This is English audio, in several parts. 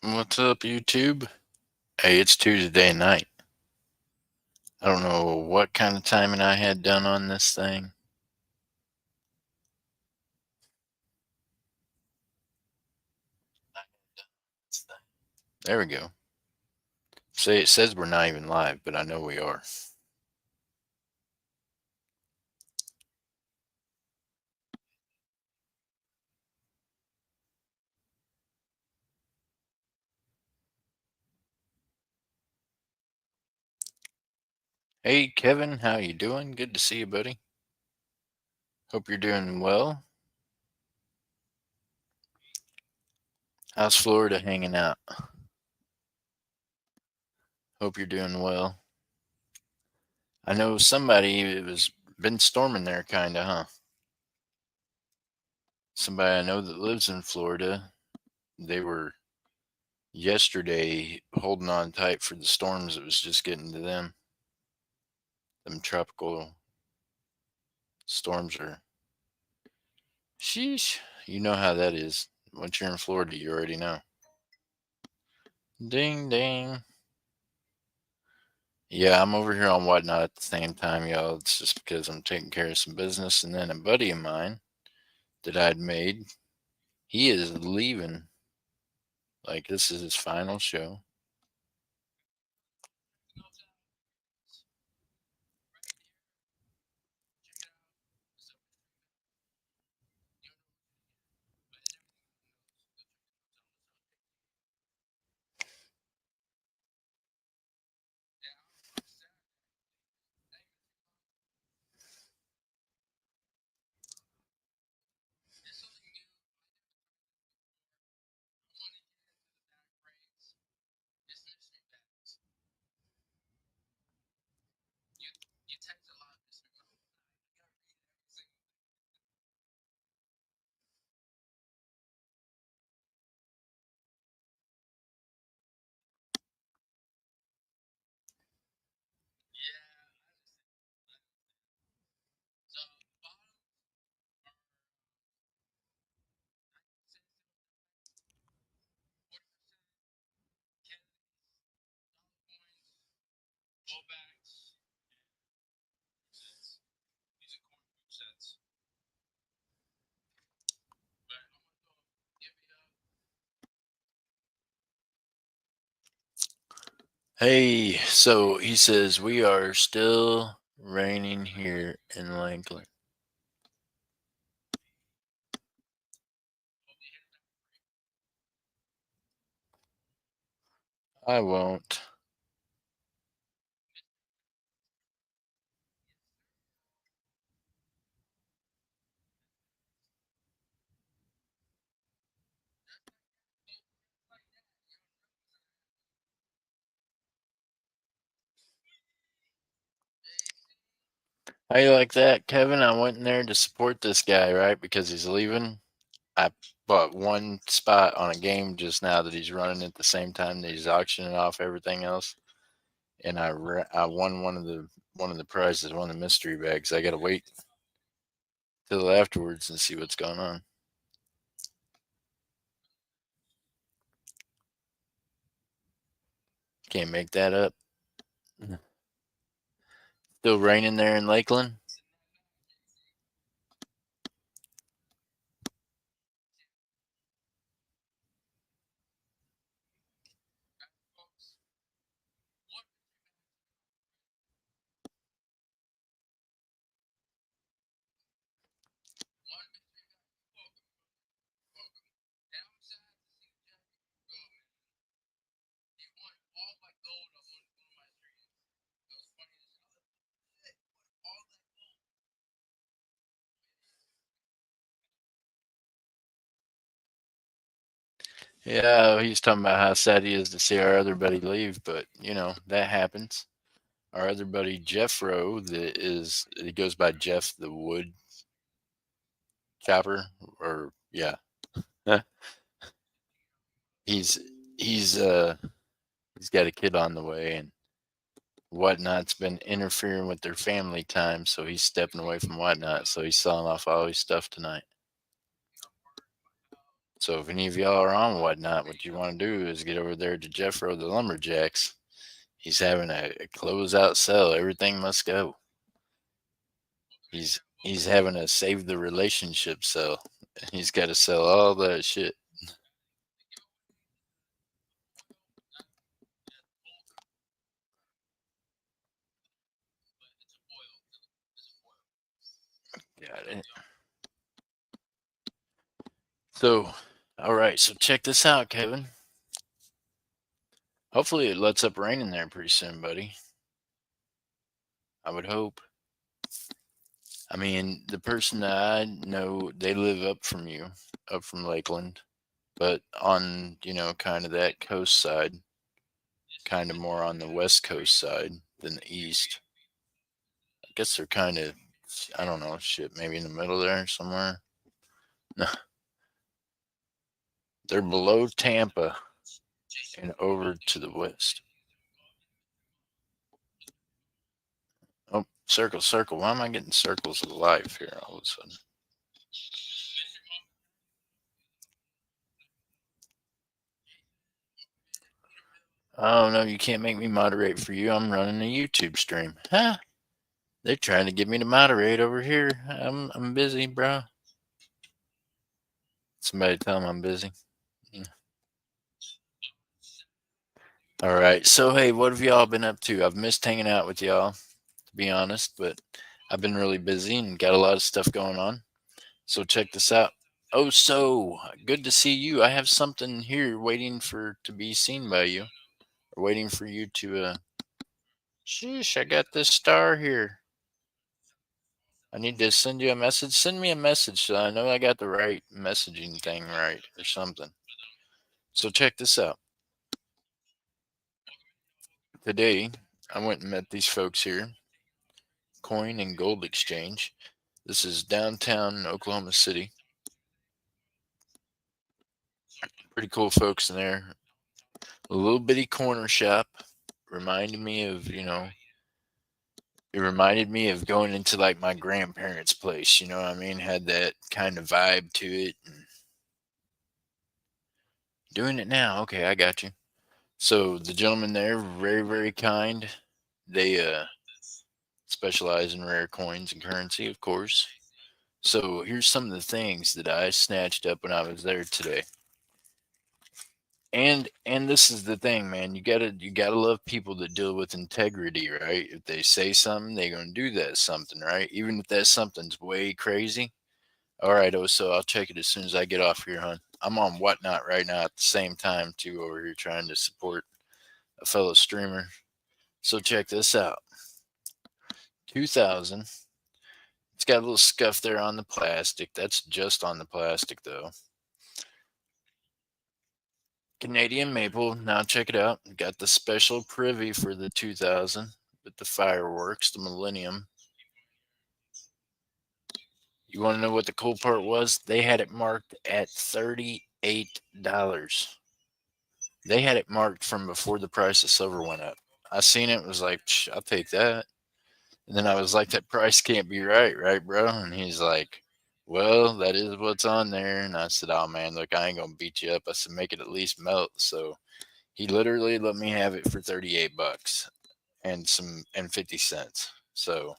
What's up, YouTube? Hey, it's Tuesday night. I don't know what kind of timing I had done on this thing. There we go. Say it says we're not even live, but I know we are. Hey, Kevin, how you doing? Good to see you, buddy. Hope you're doing well. How's Florida hanging out? Hope you're doing well. I know somebody it was been storming there, kinda, huh? Somebody I know that lives in Florida. They were yesterday holding on tight for the storms that was just getting to them. Them tropical storms are sheesh. You know how that is. Once you're in Florida, you already know. Ding ding. Yeah, I'm over here on Whatnot at the same time, y'all. It's just because I'm taking care of some business. And then a buddy of mine that I'd made, he is leaving. Like, this is his final show. Hey, so he says, we are still raining here in Lakeland. I won't. How you like that, Kevin? I went in there to support this guy, right? Because he's leaving. I bought one spot on a game just now that he's running at the same time that he's auctioning off everything else, and I won one of the prizes, one of the mystery bags. I gotta wait till afterwards and see what's going on. Can't make that up. Still raining there in Lakeland. Yeah, he's talking about how sad he is to see our other buddy leave, but that happens. Our other buddy Jeffro, that is, he goes by Jeff the Wood Chopper, or yeah, he's he's he's got a kid on the way, and Whatnot's been interfering with their family time, so he's stepping away from Whatnot, so he's selling off all his stuff tonight. So if any of y'all are on Whatnot, what you want to do is get over there to Jeffro the Lumberjacks. He's having a closeout sale. Everything must go. He's having a save the relationship sale. He's got to sell all that shit. Got it. So, all right. So check this out, Kevin. Hopefully it lets up raining there pretty soon, buddy. I would hope. I mean, the person that I know, they live up from you, up from Lakeland, but on, kind of that coast side, kind of more on the west coast side than the east. I guess they're kind of, I don't know, shit, maybe in the middle there somewhere. No, they're below Tampa and over to the west. Oh, circle, circle. Why am I getting circles of life here all of a sudden? Oh no, you can't make me moderate for you. I'm running a YouTube stream. Huh? They're trying to get me to moderate over here. I'm busy, bro. Somebody tell them I'm busy. All right. So hey, what have y'all been up to? I've missed hanging out with y'all, to be honest, but I've been really busy and got a lot of stuff going on. So check this out. Oh, so good to see you. I have something here waiting for to be seen by you. Or waiting for you to sheesh, I got this star here. I need to send you a message. Send me a message so I know I got the right messaging thing right or something. So check this out. Today, I went and met these folks here, Coin and Gold Exchange. This is downtown Oklahoma City. Pretty cool folks in there. A little bitty corner shop. Reminded me of, it reminded me of going into like my grandparents' place. You know what I mean? Had that kind of vibe to it. And doing it now. Okay, I got you. So the gentleman there, very, very kind. They specialize in rare coins and currency, of course. So here's some of the things that I snatched up when I was there today. And this is the thing, man. You gotta love people that deal with integrity, right? If they say something, they're gonna do that something, right? Even if that something's way crazy. All right, oh, so I'll check it as soon as I get off here, hon. I'm on Whatnot right now at the same time too, over here trying to support a fellow streamer. So check this out. 2000. It's got a little scuff there on the plastic. That's just on the plastic though. Canadian maple. Now check it out. Got the special privy for the 2000 with the fireworks, the Millennium. You want to know what the cool part was? They had it marked at $38. They had it marked from before the price of silver went up. I seen it, was like, I'll take that. And then I was like, that price can't be right, bro? And he's like, well, that is what's on there. And I said, oh man, look, I ain't gonna beat you up. I said, make it at least melt. So he literally let me have it for $38 and 50 cents. So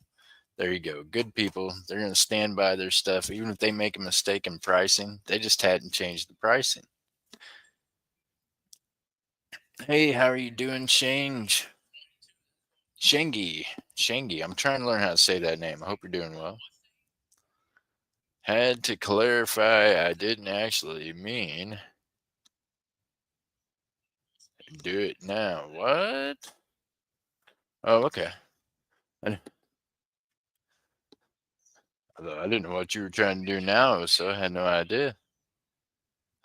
there you go. Good people. They're gonna stand by their stuff. Even if they make a mistake in pricing, they just hadn't changed the pricing. Hey, how are you doing, Shange? Shangi. I'm trying to learn how to say that name. I hope you're doing well. Had to clarify, I didn't actually mean do it now. What? Oh, okay. I, I didn't know what you were trying to do now, so I had no idea.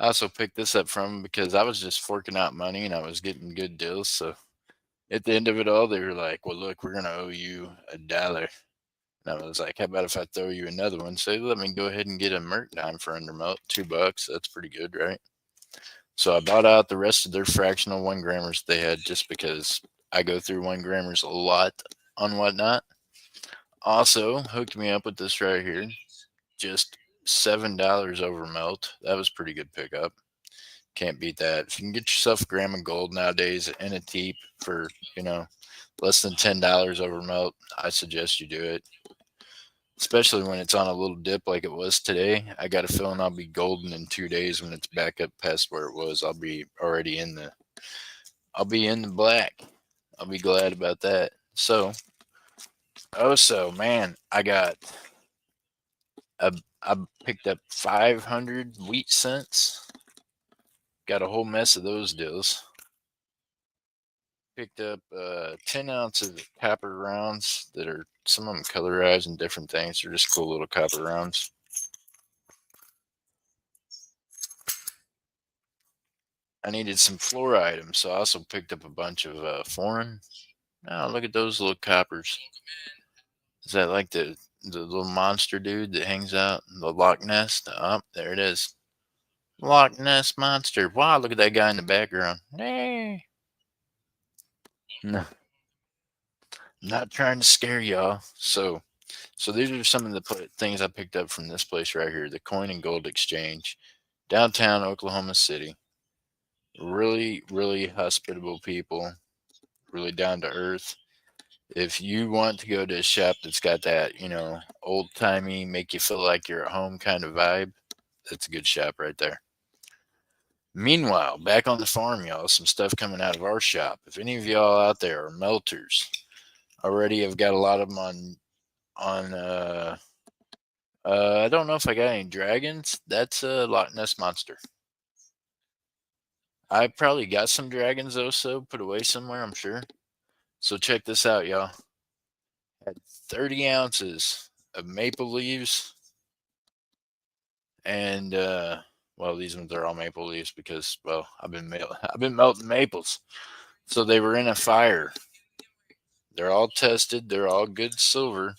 I also picked this up from 'em because I was just forking out money and I was getting good deals. So at the end of it all, they were like, well, look, we're going to owe you $1. And I was like, how about if I throw you another one? So let me go ahead and get a Merc dime for under $2. That's pretty good, right? So I bought out the rest of their fractional 1 grammers they had just because I go through 1 grammers a lot on Whatnot. Also hooked me up with this right here. Just $7 over melt. That was pretty good pickup. Can't beat that. If you can get yourself a gram of gold nowadays in a teep for, less than $10 over melt, I suggest you do it. Especially when it's on a little dip like it was today. I got a feeling I'll be golden in 2 days when it's back up past where it was. I'll be in the black. I'll be glad about that. So, man, I picked up 500 wheat cents. Got a whole mess of those deals. Picked up 10 ounces of copper rounds that are some of them colorized and different things. They're just cool little copper rounds. I needed some floor items, so I also picked up a bunch of foreign. Oh, look at those little coppers. Is that like the little monster dude that hangs out in the Loch Ness? Oh, there it is. Loch Ness monster. Wow, look at that guy in the background. Hey. No, not trying to scare y'all. So these are some of the things I picked up from this place right here, the Coin and Gold Exchange, downtown Oklahoma City. Really, really hospitable people, really down to earth. If you want to go to a shop that's got that, old timey, make you feel like you're at home kind of vibe, that's a good shop right there. Meanwhile, back on the farm, y'all, some stuff coming out of our shop. If any of y'all out there are melters, already I've got a lot of them on I don't know if I got any dragons. That's a Loch Ness monster. I probably got some dragons though, so put away somewhere, I'm sure. So check this out, y'all. Had 30 ounces of maple leaves, and well, these ones are all maple leaves because, well, I've been melting maples, so they were in a fire. They're all tested. They're all good silver.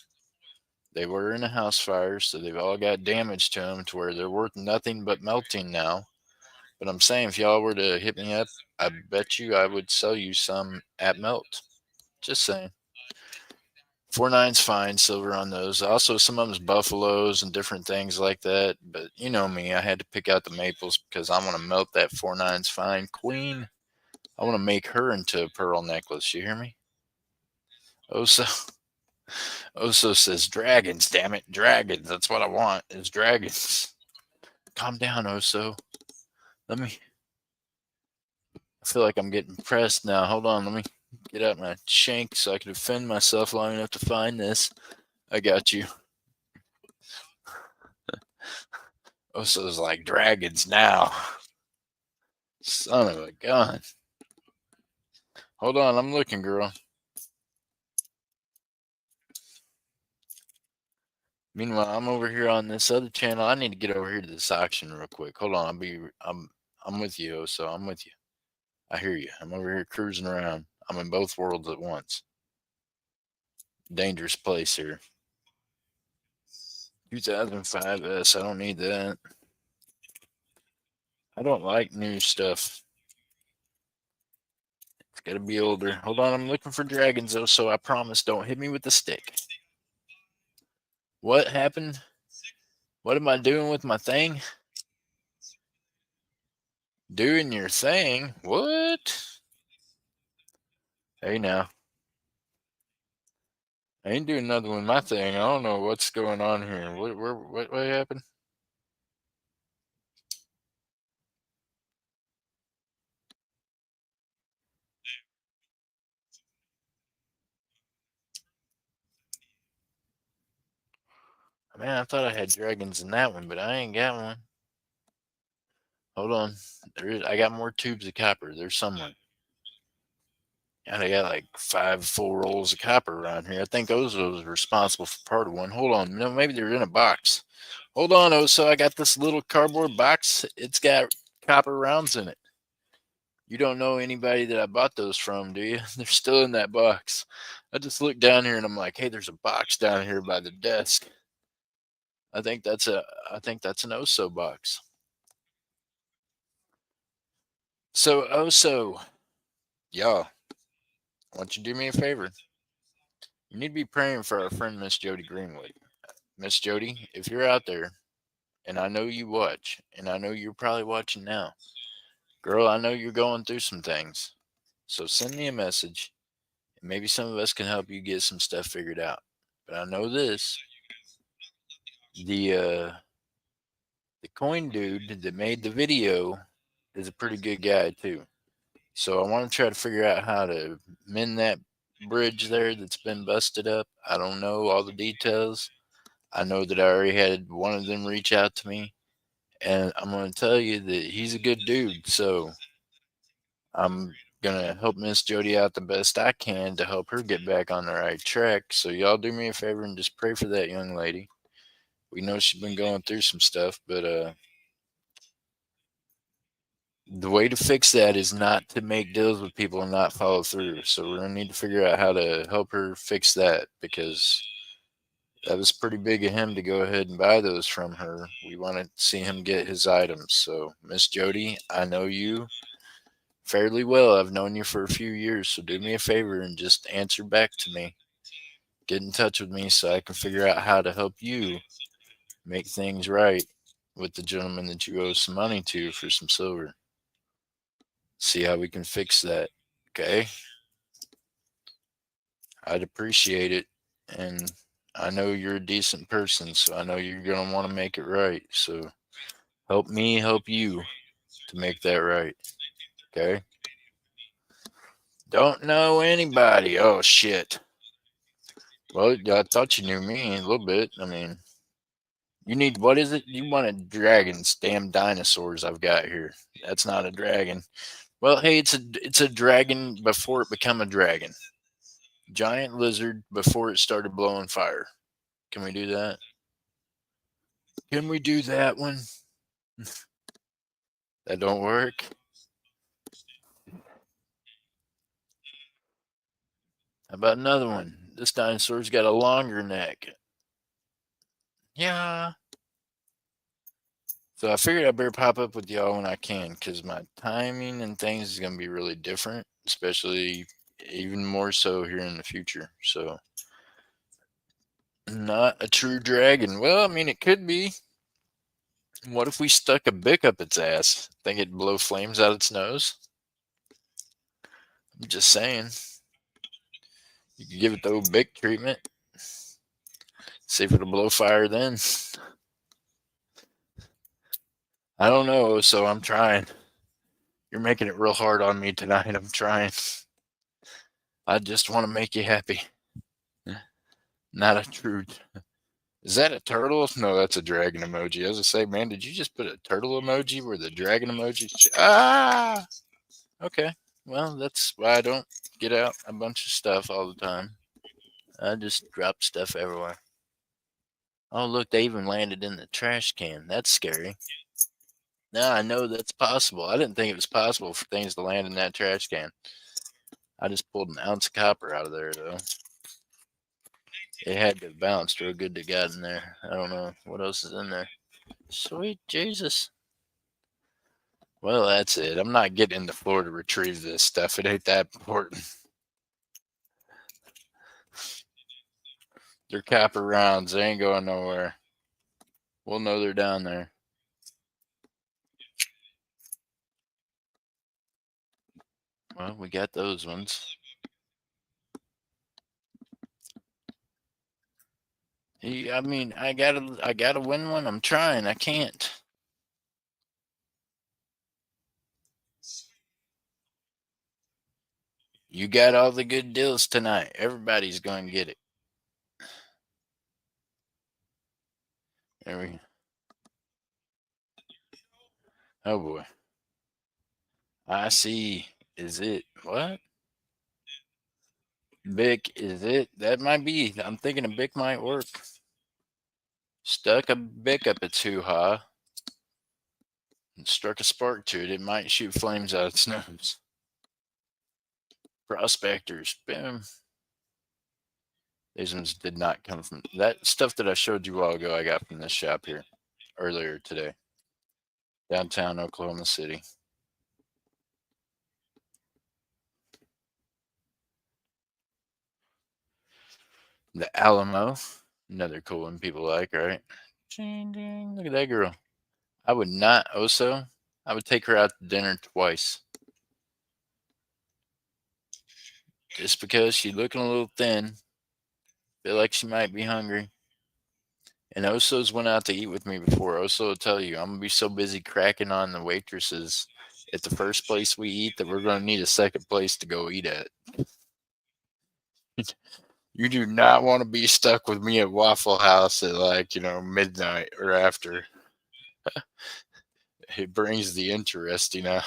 They were in a house fire, so they've all got damage to them to where they're worth nothing but melting now. But I'm saying, if y'all were to hit me up, I bet you I would sell you some at melt. Just saying. 4.9's fine, silver on those. Also, some of them's buffaloes and different things like that. But you know me, I had to pick out the maples because I want to melt that 4.9's fine queen. I want to make her into a pearl necklace. You hear me? Oso, Oso says dragons. Damn it, dragons. That's what I want. Is dragons. Calm down, Oso. I feel like I'm getting pressed now. Hold on, let me get out my shank so I can defend myself long enough to find this. I got you. Oso's like dragons now. Son of a gun. Hold on, I'm looking, girl. Meanwhile, I'm over here on this other channel. I need to get over here to this auction real quick. Hold on, I'm with you, Oso. I'm with you. I hear you. I'm over here cruising around. I'm in both worlds at once. Dangerous place here. 2005S. I don't need that. I don't like new stuff. It's got to be older. Hold on, I'm looking for dragons, though, so I promise don't hit me with the stick. What happened? What am I doing with my thing? Doing your thing? What? Hey, now. I ain't doing nothing with my thing. I don't know what's going on here. What happened? Man, I thought I had dragons in that one, but I ain't got one. Hold on. I got more tubes of copper. There's somewhere. And I got like 5 full rolls of copper around here. I think Ozo was responsible for part of one. Hold on. No, maybe they're in a box. Hold on, Ozo. I got this little cardboard box. It's got copper rounds in it. You don't know anybody that I bought those from, do you? They're still in that box. I just looked down here and I'm like, hey, there's a box down here by the desk. I think that's an Oso box. So Oso, y'all, why don't you do me a favor? You need to be praying for our friend Miss Jody Greenwood. Miss Jody, if you're out there, and I know you watch, and I know you're probably watching now. Girl, I know you're going through some things. So send me a message, and maybe some of us can help you get some stuff figured out. But I know this, the the coin dude that made the video is a pretty good guy too. So I want to try to figure out how to mend that bridge there that's been busted up. I don't know all the details. I know that I already had one of them reach out to me, and I'm going to tell you that he's a good dude. So I'm going to help Miss Jody out the best I can to help her get back on the right track. So y'all do me a favor and just pray for that young lady. We know she's been going through some stuff, but the way to fix that is not to make deals with people and not follow through. So we're gonna need to figure out how to help her fix that, because that was pretty big of him to go ahead and buy those from her. We want to see him get his items. So Miss Jody, I know you fairly well. I've known you for a few years, so do me a favor and just answer back to me. Get in touch with me so I can figure out how to help you make things right with the gentleman that you owe some money to for some silver. See how we can fix that. Okay? I'd appreciate it. And I know you're a decent person, so I know you're going to want to make it right. So help me help you to make that right. Okay? Don't know anybody. Oh, shit. Well, I thought you knew me a little bit. I mean, you need, what is it? You wanted dragons, damn dinosaurs I've got here. That's not a dragon. Well, hey, it's a dragon before it become a dragon. Giant lizard before it started blowing fire. Can we do that? Can we do that one? That don't work. How about another one? This dinosaur's got a longer neck. Yeah. So I figured I better pop up with y'all when I can, because my timing and things is going to be really different, especially even more so here in the future. So, not a true dragon. Well, I mean, it could be. What if we stuck a bick up its ass? Think it'd blow flames out its nose? I'm just saying. You could give it the old bick treatment. See if it'll blow fire then. I don't know, so I'm trying. You're making it real hard on me tonight. I'm trying. I just want to make you happy. Not a true. Is that a turtle? No, that's a dragon emoji. As I say, man, did you just put a turtle emoji where the dragon emoji? Ah! Okay. Well, that's why I don't get out a bunch of stuff all the time. I just drop stuff everywhere. Oh, look, they even landed in the trash can. That's scary. Now I know that's possible. I didn't think it was possible for things to land in that trash can. I just pulled an ounce of copper out of there, though. It had to have bounced real good to got in there. I don't know what else is in there. Sweet Jesus. Well, that's it. I'm not getting in the floor to retrieve this stuff. It ain't that important. They're copper rounds. They ain't going nowhere. We'll know they're down there. Well, we got those ones. I mean, I gotta win one. I'm trying. I can't. You got all the good deals tonight. Everybody's going to get it. There we. Oh boy. I see. Is it what? Bic is it? That might be. I'm thinking a Bic might work. Stuck a Bic up its hoo-ha and struck a spark to it. It might shoot flames out its nose. Prospectors. Boom. These ones did not come from that stuff that I showed you a while ago. I got from this shop here earlier today. Downtown Oklahoma City. The Alamo. Another cool one people like, right? Ding, ding. Look at that girl. I would not, Oso. I would take her out to dinner twice. Just because she's looking a little thin. Feel like she might be hungry. And Oso's went out to eat with me before. Oso will tell you, I'm going to be so busy cracking on the waitresses at the first place we eat that we're going to need a second place to go eat at. You do not want to be stuck with me at Waffle House at midnight or after. It brings the interesting out.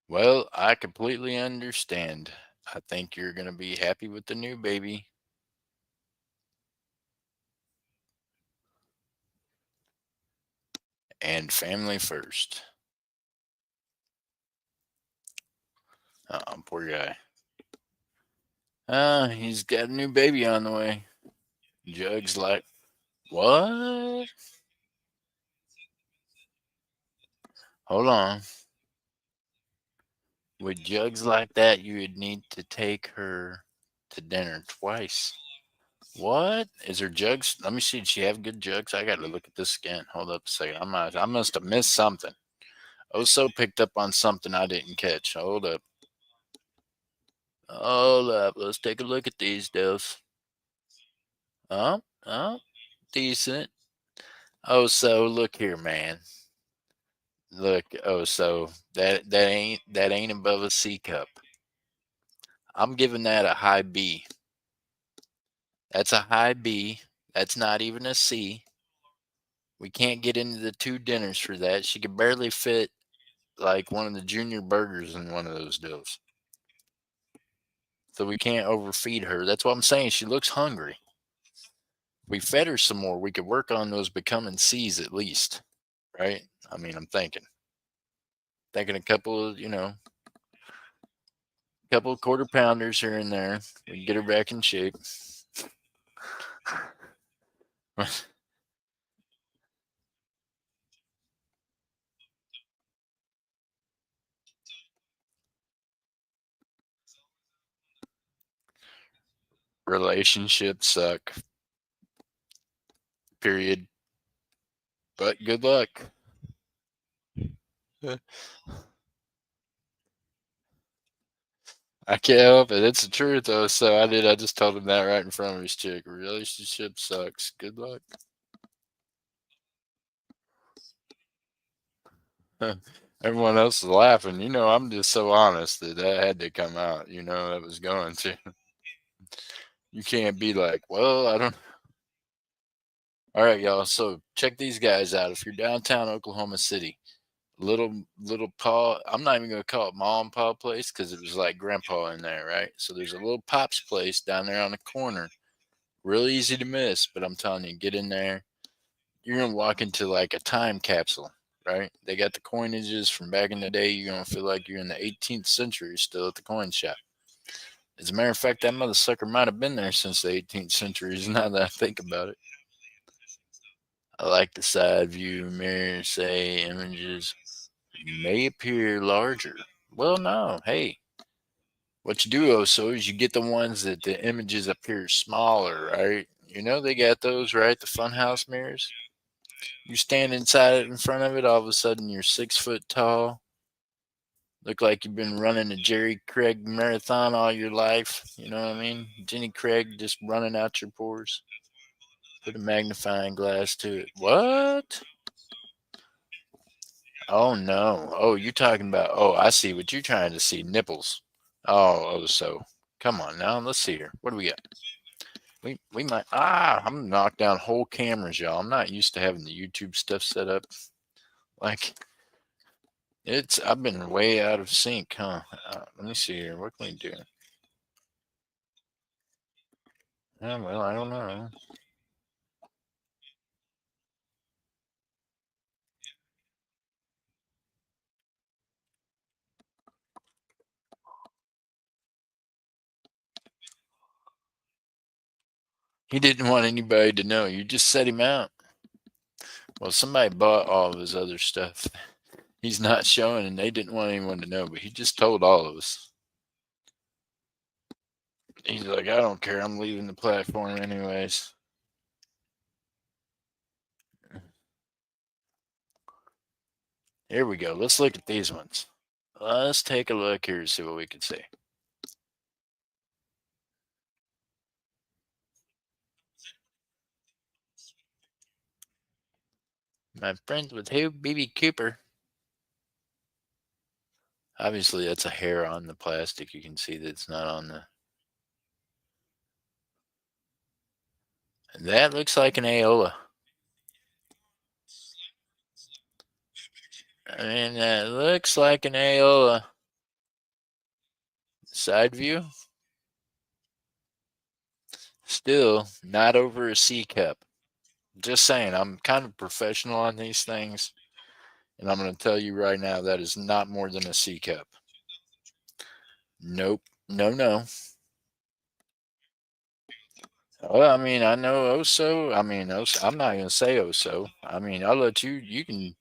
Well, I completely understand. I think you're going to be happy with the new baby. And family first. Poor guy. He's got a new baby on the way. Jug's like, what? Hold on. With jugs like that, you would need to take her to dinner twice. What? Is her jugs? Let me see. Does she have good jugs? I got to look at this again. Hold up a second. I must have missed something. Oso picked up on something I didn't catch. Hold up. Hold up. Let's take a look at these deals. Oh, decent. Oso, look here, man. Look, Oso, that ain't above a C cup. I'm giving that a high B. That's a high B. That's not even a C. We can't get into the two dinners for that. She could barely fit like one of the junior burgers in one of those deals. So we can't overfeed her. That's what I'm saying. She looks hungry. If we fed her some more, we could work on those becoming C's at least. Right? I mean, I'm thinking a couple of, couple of quarter pounders here and there. We can get her back in shape. Relationships suck. Period. But good luck. I can't help it. It's the truth, though. So I did. I just told him that right in front of his chick. Relationship sucks. Good luck. Everyone else is laughing. I'm just so honest that had to come out. That was going to. You can't be like, well, I don't. All right, y'all. So check these guys out. If you're downtown Oklahoma City, little Paul. I'm not even gonna call it Mom and Pa place because it was like Grandpa in there, right? So there's a little Pops place down there on the corner. Real easy to miss, but I'm telling you, get in there. You're gonna walk into like a time capsule, right? They got the coinages from back in the day. You're gonna feel like you're in the 18th century still at the coin shop. As a matter of fact, that mother sucker might have been there since the 18th century. Now that I think about it, I like the side view mirror. Say images may appear larger. Well, no. Hey, what you do also is you get the ones that the images appear smaller, right? They got those, right? The funhouse mirrors. You stand inside it in front of it, all of a sudden you're 6 foot tall. Look like you've been running a Jerry Craig marathon all your life. You know what I mean? Jenny Craig just running out your pores. Put a magnifying glass to it. What? Oh no. Oh, you're talking about. Oh, I see what you're trying to see. Nipples. Oh, so. Come on now. Let's see here. What do we got? We might. I'm gonna knock down whole cameras, y'all. I'm not used to having the YouTube stuff set up. Like I've been way out of sync, huh? Let me see here. What can we do? Yeah, well, I don't know. He didn't want anybody to know. You just set him out. Well, somebody bought all of his other stuff. He's not showing, and they didn't want anyone to know, but he just told all of us. He's like, I don't care. I'm leaving the platform anyways. Here we go. Let's look at these ones. Let's take a look here to see what we can see. My friends with who? BB Cooper. Obviously, that's a hair on the plastic. You can see that it's not on the. And that looks like an Aola. I mean, that looks like an Aola. Side view. Still not over a C cup. Just saying, I'm kind of professional on these things. And I'm going to tell you right now, that is not more than a C cup. Nope. No, no. Well, I mean, I know Oso. I mean, Oso, I'm not going to say Oso. I mean, I'll let you. You can.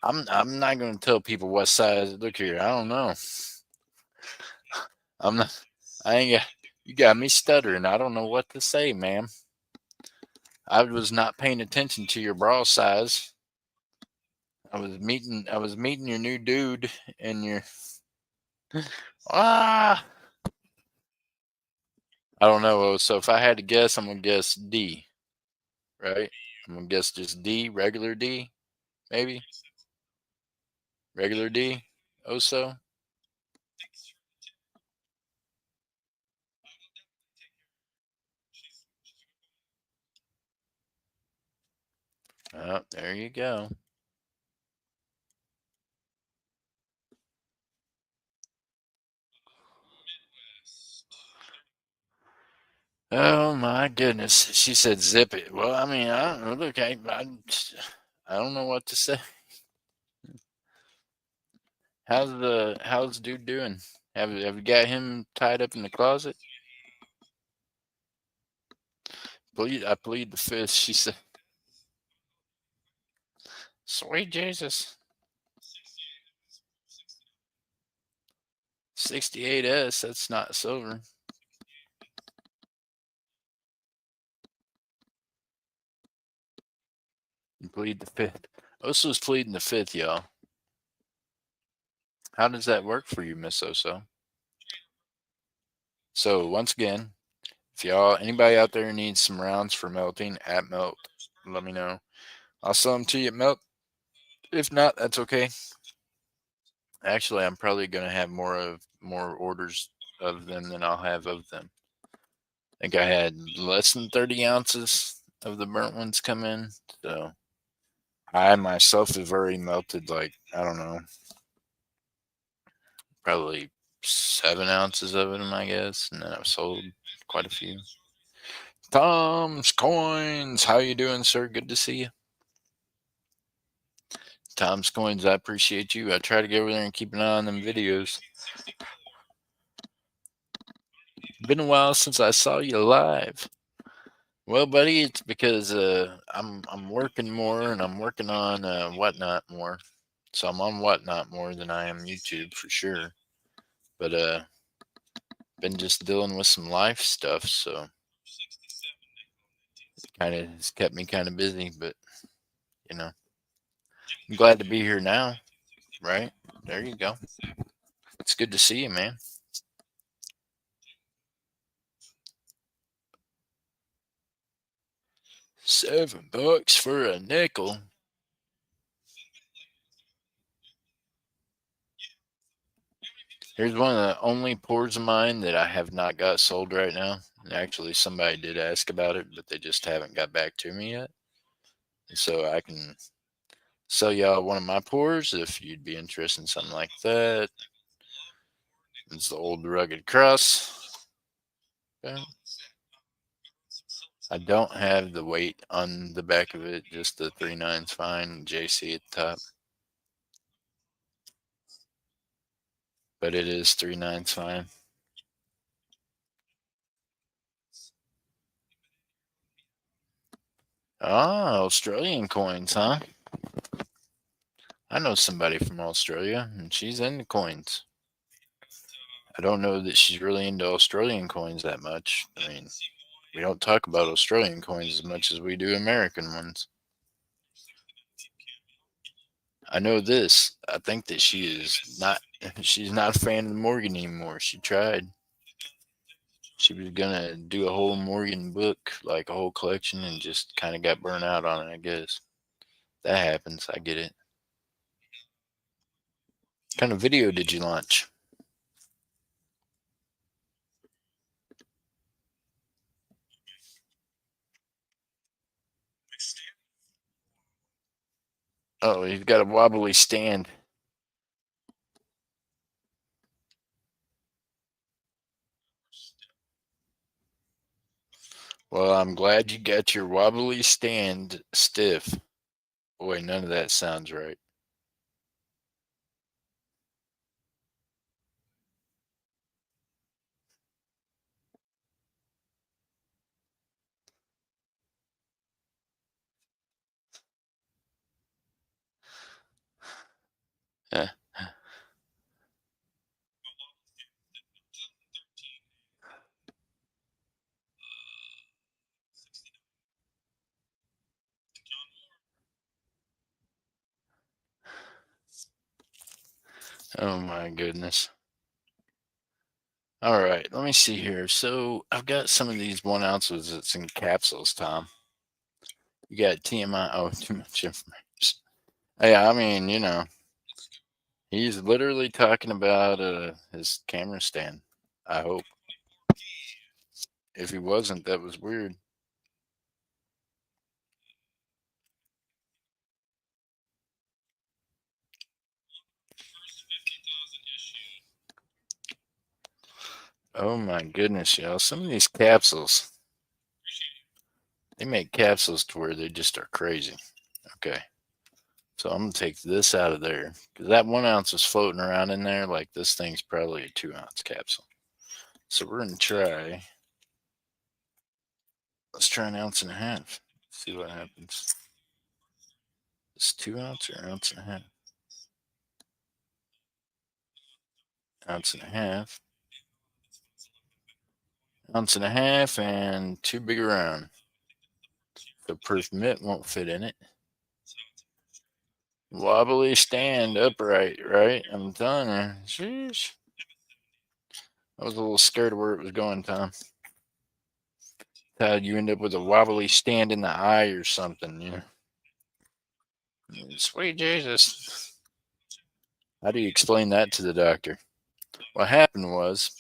I'm not going to tell people what size. Look here. I don't know. I'm not. I ain't got. You got me stuttering. I don't know what to say, ma'am. I was not paying attention to your bra size. I was meeting your new dude and your ah. I don't know. So if I had to guess, I'm gonna guess D. Right? I'm gonna guess just D, regular D, maybe regular D. Oso. Oh, there you go. Oh my goodness. She said zip it. Well, I mean, I don't know. Look, I don't know what to say. How's dude doing? Have you got him tied up in the closet? I plead the fifth. She said, "Sweet Jesus, 68S. That's not silver." You plead the fifth. Oso's pleading the fifth, y'all. How does that work for you, Miss Oso? So once again, if y'all anybody out there needs some rounds for melting at Melt, let me know. I'll sell them to you at Melt. If not, that's okay. Actually, I'm probably gonna have more orders of them than I'll have of them. I think I had less than 30 ounces of the burnt ones come in, so I myself have already melted like I don't know, probably 7 ounces of them, I guess, and then I've sold quite a few. Tom's Coins, how you doing, sir? Good to see you. Tom's Coins, I appreciate you. I try to get over there and keep an eye on them videos. Been a while since I saw you live. Well, buddy, it's because I'm working more and I'm working on Whatnot more. So I'm on Whatnot more than I am YouTube for sure. But been just dealing with some life stuff, so kind of has kept me kind of busy. But you know, I'm glad to be here now. Right there, you go. It's good to see you, man. $7 for a nickel. Here's one of the only pours of mine that I have not got sold right now. And actually, somebody did ask about it, but they just haven't got back to me yet. And so I can sell y'all one of my pours if you'd be interested in something like that. It's the old rugged cross. Okay. I don't have the weight on the back of it, just the 3.9's fine, JC at the top. But it is 3.9's fine. Ah, Australian coins, huh? I know somebody from Australia, and she's into coins. I don't know that she's really into Australian coins that much. I mean, we don't talk about Australian coins as much as we do American ones. I know this. I think that she is not. She's not a fan of Morgan anymore. She tried. She was gonna do a whole Morgan book, like a whole collection, and just kind of got burnt out on it. I guess that happens. I get it. What kind of video did you launch? Oh, he's got a wobbly stand. Well, I'm glad you got your wobbly stand stiff. Boy, none of that sounds right. Eh. Oh my goodness. All right, let me see here. So I've got some of these 1 ounces that's in capsules, Tom. You got TMI. Oh, too much information. Yeah, I mean, he's literally talking about his camera stand. I hope. If he wasn't, that was weird. Oh my goodness, y'all. Some of these capsules, they make capsules to where they just are crazy. Okay. So I'm gonna take this out of there because that 1 ounce is floating around in there. Like this thing's probably a 2 ounce capsule. So we're gonna try. Let's try an ounce and a half. See what happens. It's 2 ounce or ounce and a half. Ounce and a half. Ounce and a half and too big around. The proof mitt won't fit in it. Wobbly stand upright, right? I'm telling you. Sheesh. I was a little scared of where it was going, Tom. Thought you end up with a wobbly stand in the eye or something. Sweet Jesus. How do you explain that to the doctor? What happened was,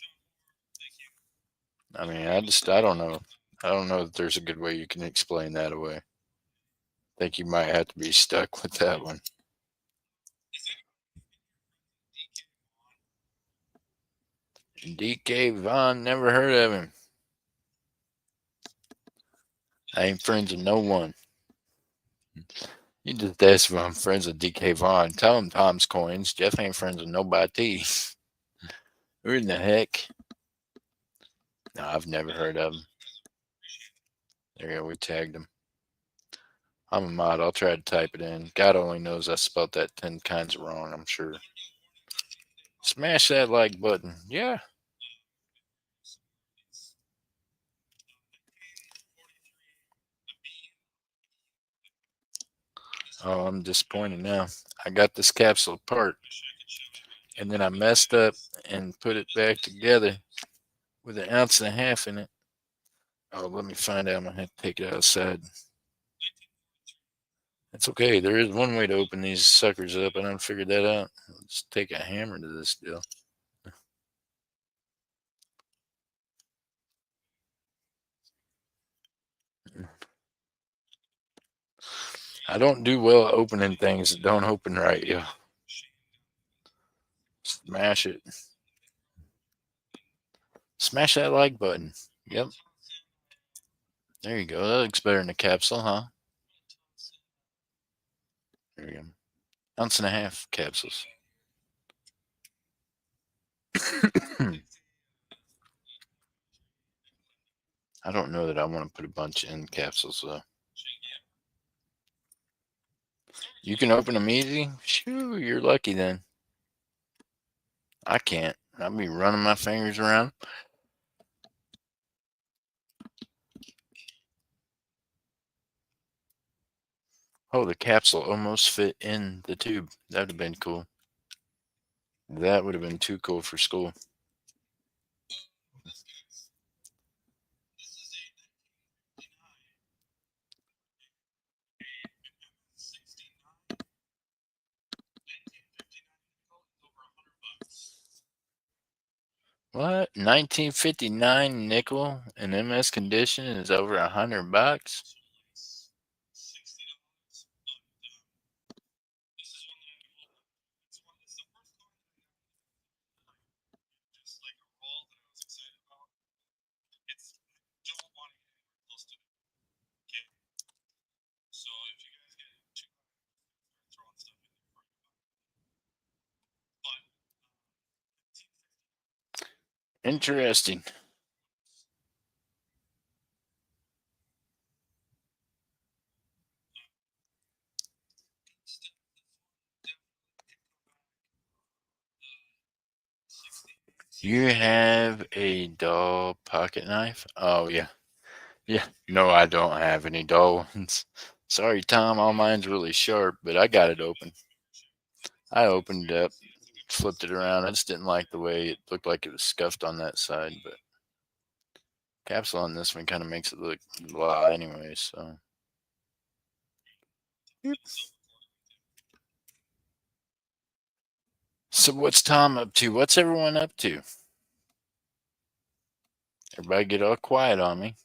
I mean, I don't know. I don't know that there's a good way you can explain that away. I think you might have to be stuck with that one. DK Vaughn, never heard of him. I ain't friends with no one. You just ask if I'm friends with DK Vaughn. Tell him Tom's Coins. Jeff ain't friends with nobody. Who in the heck? No, I've never heard of him. There you go. We tagged him. I'm a mod. I'll try to type it in. God only knows I spelled that 10 kinds wrong, I'm sure. Smash that like button. Yeah. Oh, I'm disappointed now. I got this capsule apart, and then I messed up and put it back together with an ounce and a half in it. Oh, let me find out. I'm going to have to take it outside. It's okay. There is one way to open these suckers up. I done figured that out. Let's take a hammer to this deal. I don't do well at opening things that don't open right, yeah. Smash it. Smash that like button. Yep. There you go. That looks better in the capsule, huh? There you go. Ounce and a half capsules. I don't know that I want to put a bunch in capsules though. You can open them easy? Shoo, you're lucky then. I can't. I'll be running my fingers around. Oh, the capsule almost fit in the tube. That would have been cool. That would have been too cool for school. What? 1959 nickel in MS condition is over $100? Interesting. You have a dull pocket knife? Oh, yeah. Yeah. No, I don't have any dull ones. Sorry, Tom. All mine's really sharp, but I got it open. I opened it up, flipped it around. I just didn't like the way it looked like it was scuffed on that side, but capsule on this one kind of makes it look blah anyway, so. Yep. So what's Tom up to? What's everyone up to? Everybody get all quiet on me.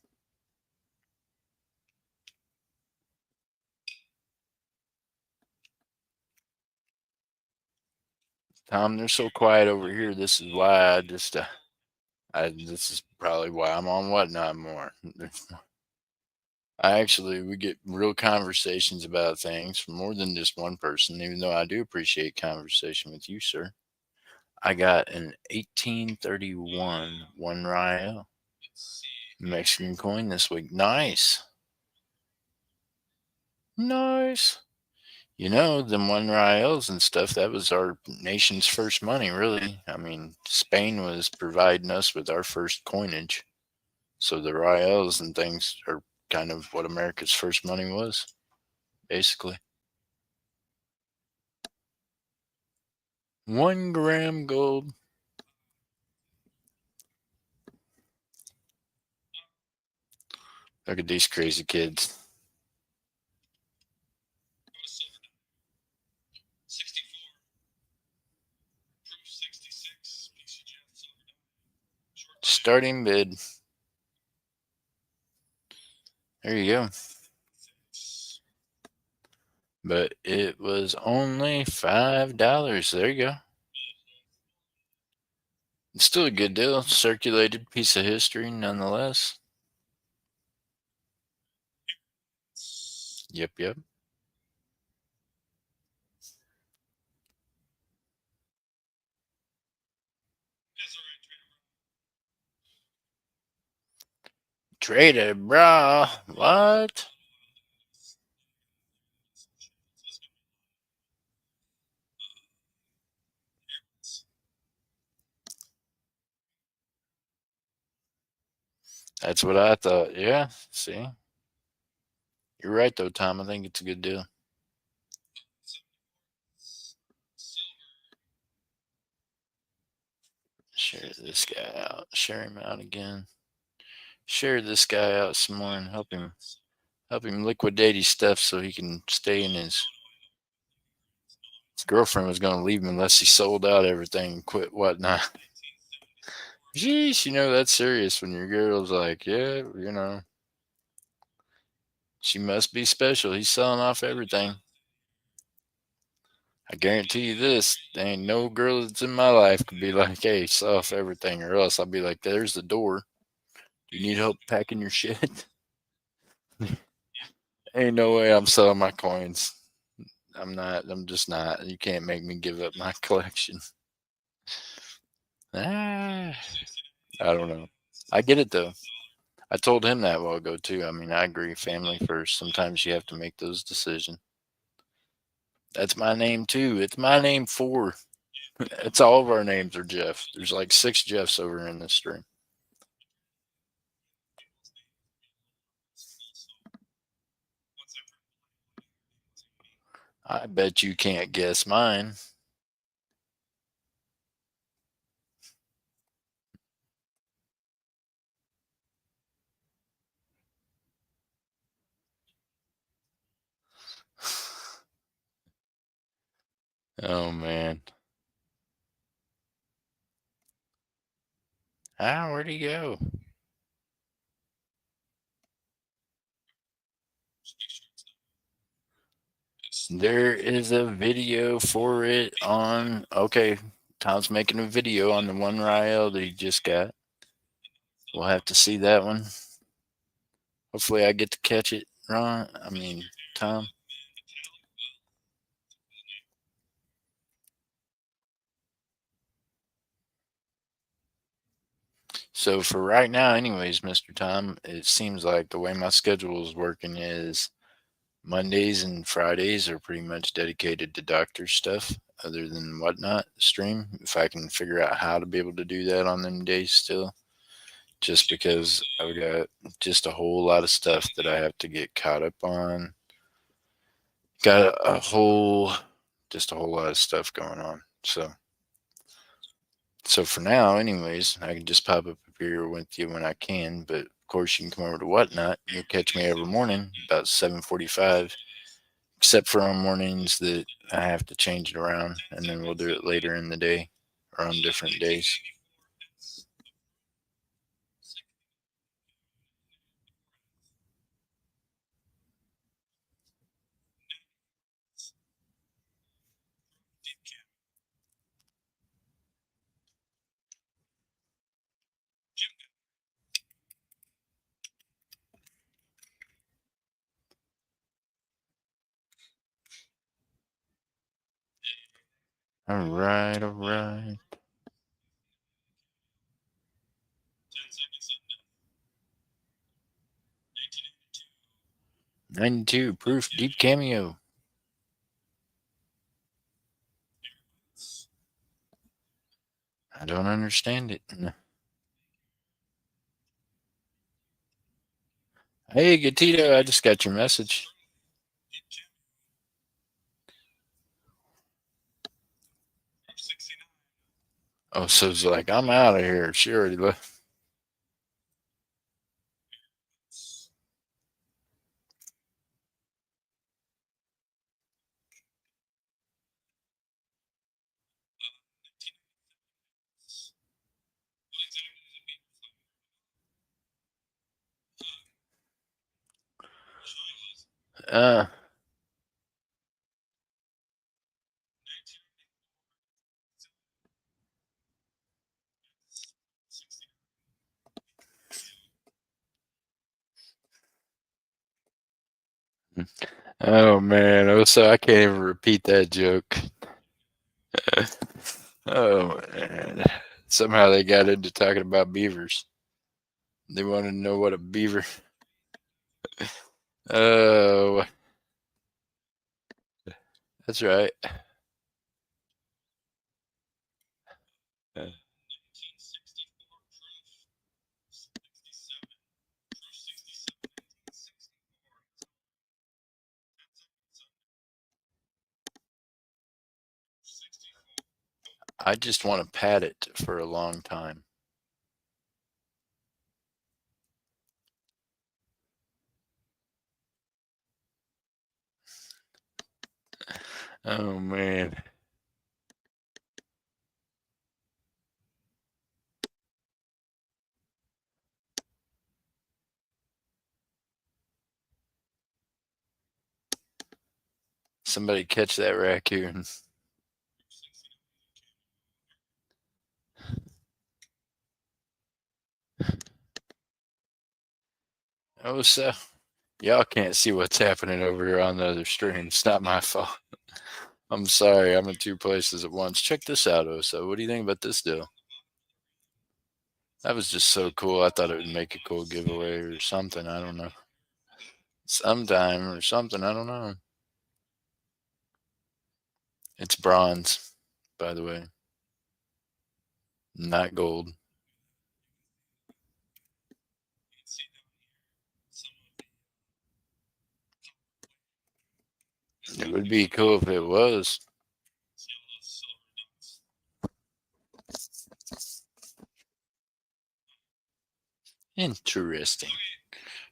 Tom, they're so quiet over here. This is why this is probably why I'm on Whatnot more. We get real conversations about things from more than just one person, even though I do appreciate conversation with you, sir. I got an 1831 one Riel Mexican coin this week. Nice. Nice. You know, them one Riels and stuff, that was our nation's first money, really. I mean, Spain was providing us with our first coinage. So the Riels and things are kind of what America's first money was, basically. 1 gram gold. Look at these crazy kids. Starting bid. There you go. But it was only $5. There you go. It's still a good deal. Circulated piece of history, nonetheless. Yep, yep. Traded, bro. What? That's what I thought. Yeah, see? You're right, though, Tom. I think it's a good deal. Share this guy out. Share him out again. Share this guy out some more and help him liquidate his stuff so he can stay in his girlfriend was going to leave him unless he sold out everything and quit Whatnot. Jeez, that's serious when your girl's like, yeah, she must be special. He's selling off everything. I guarantee you this, there ain't no girl that's in my life could be like, hey, sell off everything, or else I'll be like, there's the door. Do you need help packing your shit? Ain't no way I'm selling my coins. I'm not. I'm just not. You can't make me give up my collection. Ah, I don't know. I get it though. I told him that a while ago too. I mean, I agree. Family first. Sometimes you have to make those decisions. That's my name too. It's my name four. It's all of our names are Jeff. There's like 6 Jeffs over in this stream. I bet you can't guess mine. Oh man. Ah, where'd he go? There is a video for it on. Okay, Tom's making a video on the one Rael that he just got. We'll have to see that one. Hopefully, I get to catch it, Ron. I mean, Tom. So for right now, anyways, Mr. Tom, it seems like the way my schedule is working is Mondays and Fridays are pretty much dedicated to doctor stuff, other than whatnot stream. If I can figure out how to be able to do that on them days still, just because I've got just a whole lot of stuff that I have to get caught up on. Got just a whole lot of stuff going on. So for now, anyways, I can just pop up here with you when I can. But of course, you can come over to whatnot. You'll catch me every morning about 7:45, except for on mornings that I have to change it around, and then we'll do it later in the day or on different days. All right, all right. 92 proof deep cameo. I don't understand it. Hey, Gatito, I just got your message. Oh, so it's like, I'm out of here. She already left. Uh, oh, man. Oh, so I can't even repeat that joke. Oh, man. Somehow they got into talking about beavers. They wanted to know what a beaver. Oh, that's right. I just want to pat it for a long time. Oh, man. Somebody catch that raccoon. Oh, so y'all can't see what's happening over here on the other stream. It's not my fault. I'm sorry. I'm in 2 places at once. Check this out, Oso. What do you think about this deal? That was just so cool. I thought it would make a cool giveaway or something. I don't know. Sometime or something. I don't know. It's bronze, by the way, not gold. It would be cool if it was. Interesting.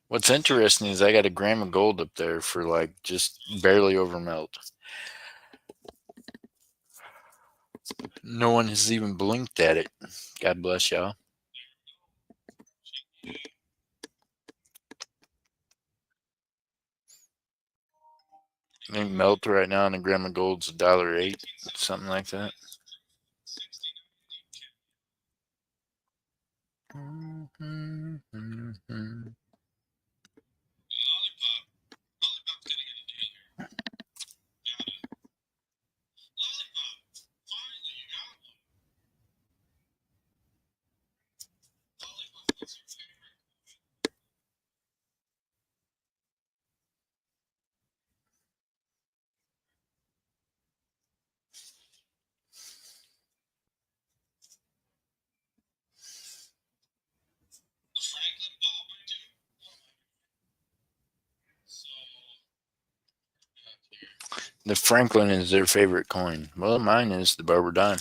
What's interesting is I got a gram of gold up there for like just barely over melt. No one has even blinked at it. God bless y'all. I think melt right now on a gram of gold's $1.08, something like that. The Franklin is their favorite coin. Well, mine is the Barber dime.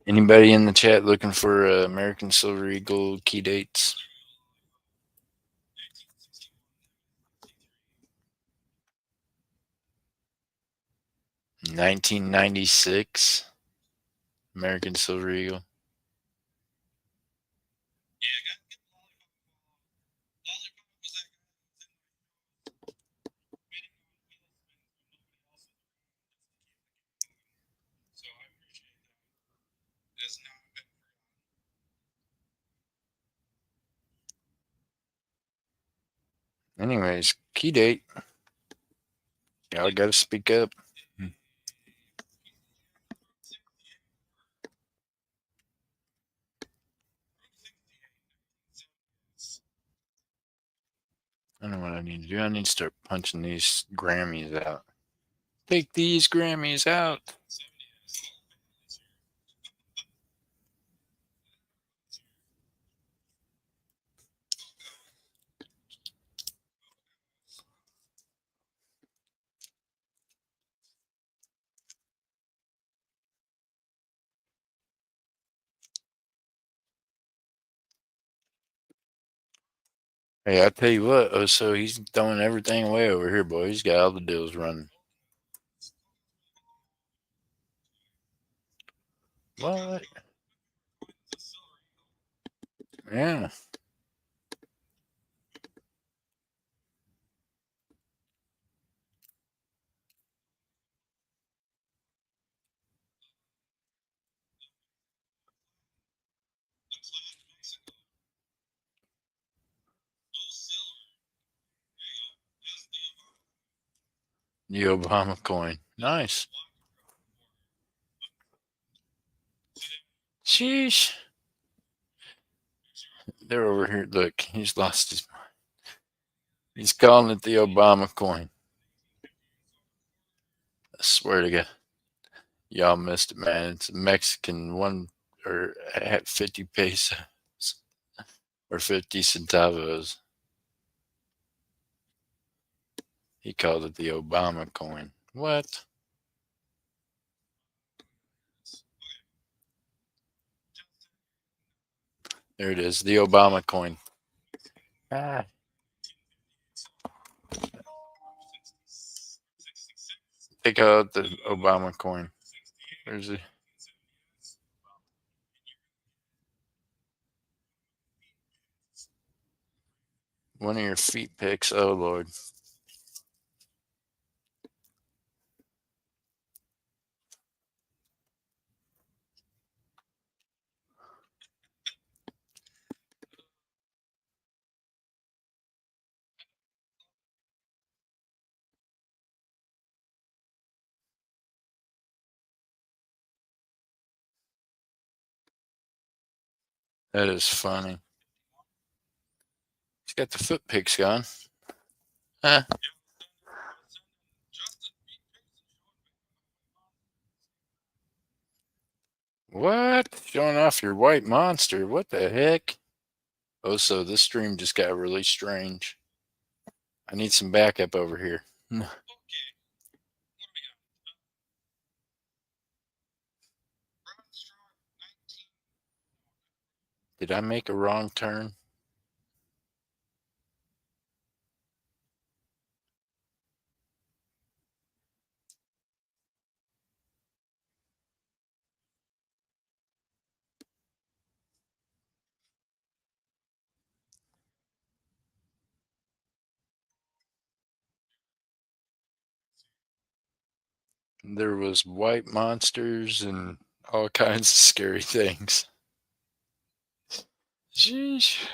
Anybody in the chat looking for American Silver Eagle key dates? $1996 American Silver Eagle. Anyways, key date. Y'all got to speak up. I don't know what I need to do. I need to start punching these Grammys out. Take these Grammys out. Hey, I tell you what. Oh, so he's throwing everything away over here, boy. He's got all the deals running. What? Yeah. The Obama coin. Nice. Sheesh. They're over here. Look, he's lost his mind. He's calling it the Obama coin. I swear to God. Y'all missed it, man. It's a Mexican one or at 50 pesos or 50 centavos. He called it the Obama coin. What? There it is, the Obama coin. Ah. Take out the Obama coin. Where's it? One of your feet picks. Oh, Lord. That is funny. got the foot picks gone. Huh? What? Showing off your white monster? What the heck? Oh, so this stream just got really strange. I need some backup over here. Did I make a wrong turn? There was white monsters and all kinds of scary things. Sheesh.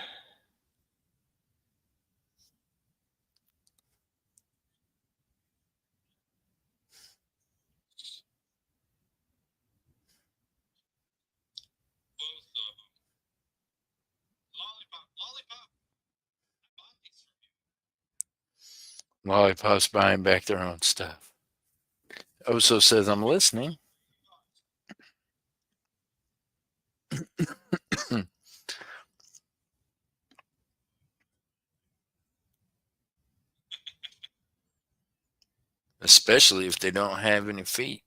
Lollipops buying back their own stuff. Oso says I'm listening. Especially if they don't have any feet.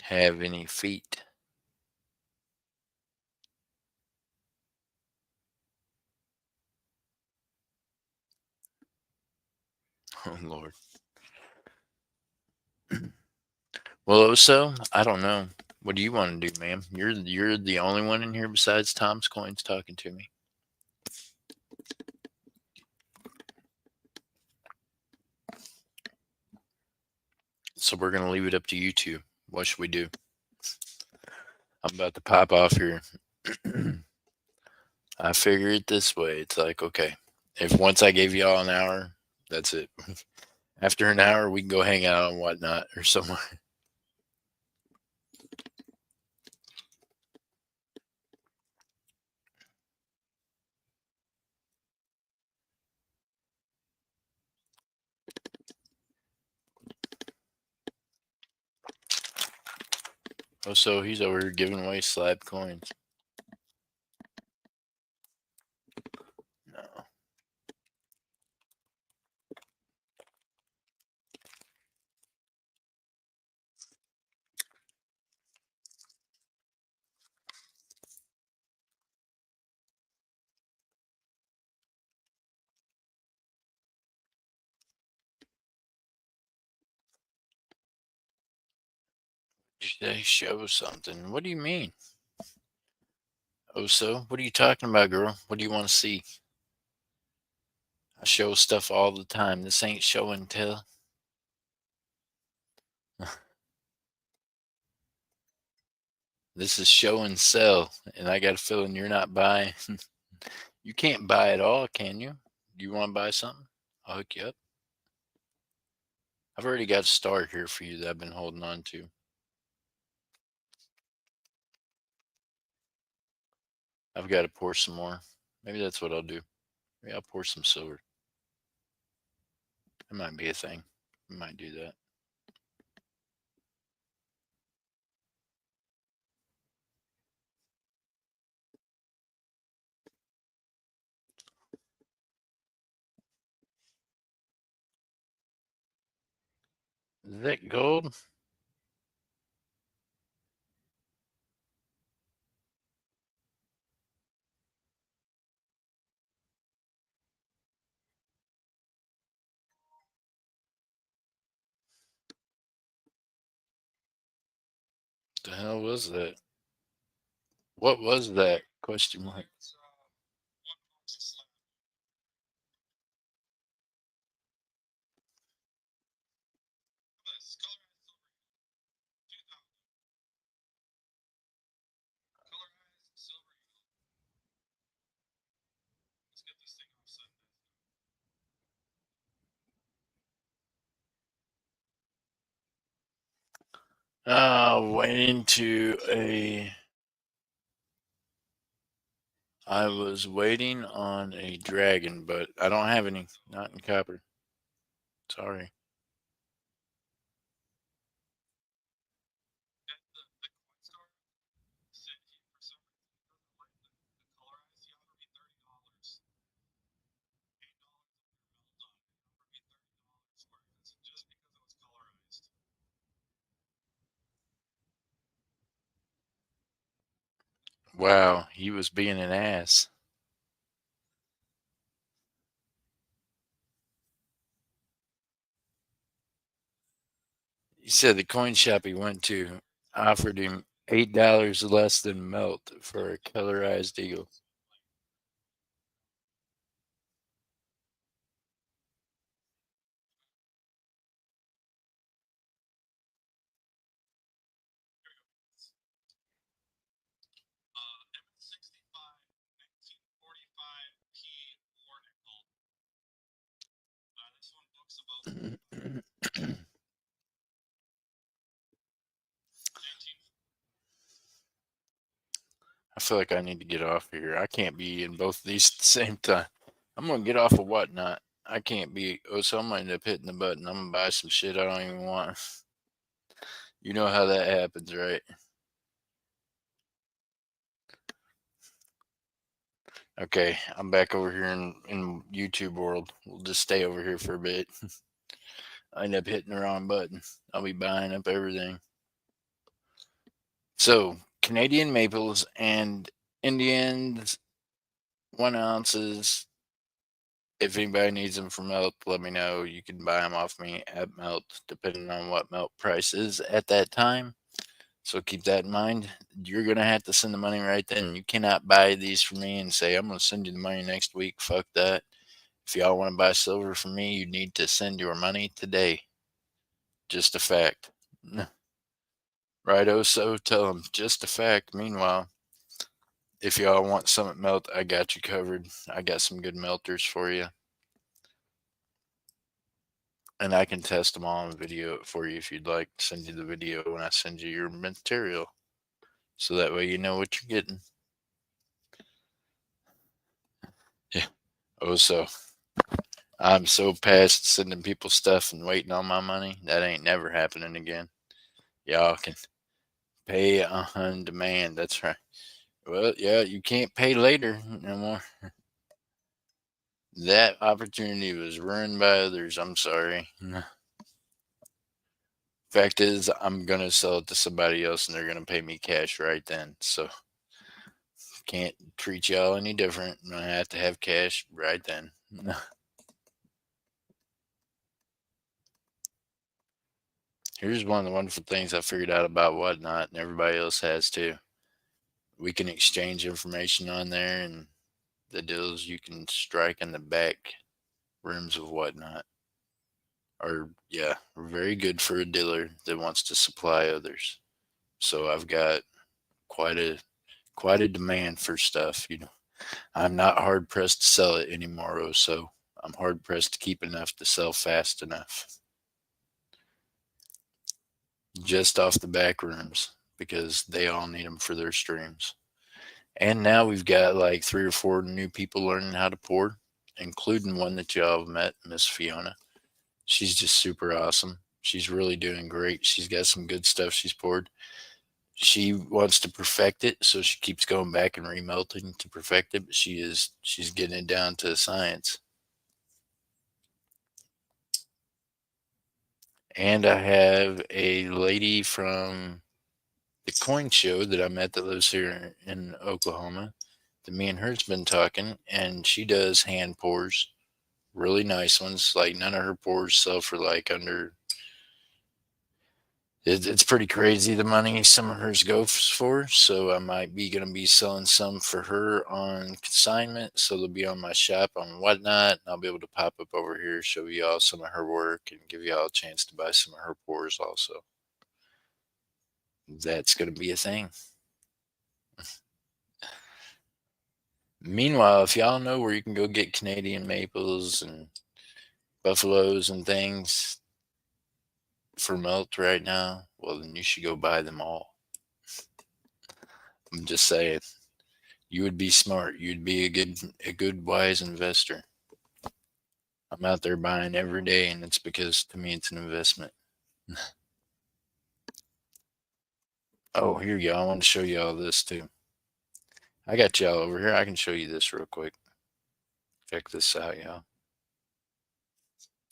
Have any feet. Oh Lord. Well, Oso, I don't know. What do you want to do, ma'am? You're the only one in here besides Tom's Coins talking to me. So we're gonna leave it up to you two. What should we do? I'm about to pop off here. I figure it this way. It's like, okay, if once I gave y'all an hour, that's it. After an hour, we can go hang out and whatnot or somewhere. Oh, so he's over here giving away slab coins. No. They show something. What do you mean? Oh, so what are you talking about, girl? What do you want to see? I show stuff all the time. This ain't show and tell. This is show and sell, and I got a feeling you're not buying. You can't buy it all, can you? Do you want to buy something? I'll hook you up. I've already got a star here for you that I've been holding on to. I've got to pour some more. Maybe that's what I'll do. Maybe I'll pour some silver. That might be a thing. I might do that. Is that gold? The hell was that? What was that? Question mark. Went into a. I was waiting on a dragon, but I don't have any. Not in copper. Sorry. Wow, he was being an ass. He said the coin shop he went to offered him $8 less than melt for a colorized eagle. I feel like I need to get off here. I can't be in both of these at the same time. I'm gonna get off of whatnot. I can't be. Oh, so I'm gonna end up hitting the button. I'm gonna buy some shit I don't even want. You know how that happens, right? Okay, I'm back over here in YouTube world. We'll just stay over here for a bit. I end up hitting the wrong button. I'll be buying up everything. So Canadian maples and Indians 1 ounces. If anybody needs them for melt, let me know. You can buy them off me at melt, depending on what melt price is at that time. So keep that in mind. You're gonna have to send the money right then. You cannot buy these for me and say I'm gonna send you the money next week. Fuck that. If y'all want to buy silver from me, you need to send your money today. Just a fact. Right, oh, so tell them. Just a fact. Meanwhile, if y'all want something melt, I got you covered. I got some good melters for you. And I can test them all and video it for you if you'd like. Send you the video when I send you your material. So that way you know what you're getting. Yeah. Oh, so I'm so past sending people stuff and waiting on my money. That ain't never happening again. Y'all can pay on demand. That's right. Well, yeah, you can't pay later no more. That opportunity was ruined by others. I'm sorry. Fact is, I'm gonna sell it to somebody else, and they're gonna pay me cash right then. So can't treat y'all any different. I have to have cash right then. Here's one of the wonderful things I figured out about Whatnot, and everybody else has too. We can exchange information on there, and the deals you can strike in the back rooms of Whatnot are, yeah, very good for a dealer that wants to supply others. So I've got quite a quite a demand for stuff. I'm not hard pressed to sell it anymore. So I'm hard pressed to keep enough to sell fast enough, just off the back rooms, because they all need them for their streams. And now we've got like 3 or 4 new people learning how to pour, including one that y'all have met, Miss Fiona. She's just super awesome. She's really doing great. She's got some good stuff she's poured. She wants to perfect it, so she keeps going back and remelting to perfect it. But she's getting it down to science. And I have a lady from the coin show that I met that lives here in Oklahoma. That me and her's been talking, and she does hand pours, really nice ones. Like none of her pours sell for like under. It's pretty crazy the money some of hers goes for. So I might be gonna be selling some for her on consignment. So they'll be on my shop on Whatnot, and I'll be able to pop up over here, show y'all some of her work, and give y'all a chance to buy some of her pours also. That's gonna be a thing. Meanwhile, if y'all know where you can go get Canadian maples and buffaloes and things, for melt right now, well, then you should go buy them all. I'm just saying, you would be smart. You'd be a good, wise investor. I'm out there buying every day, and it's because to me it's an investment. Oh, here you go. I want to show you all this too. I got y'all over here. I can show you this real quick. Check this out, y'all.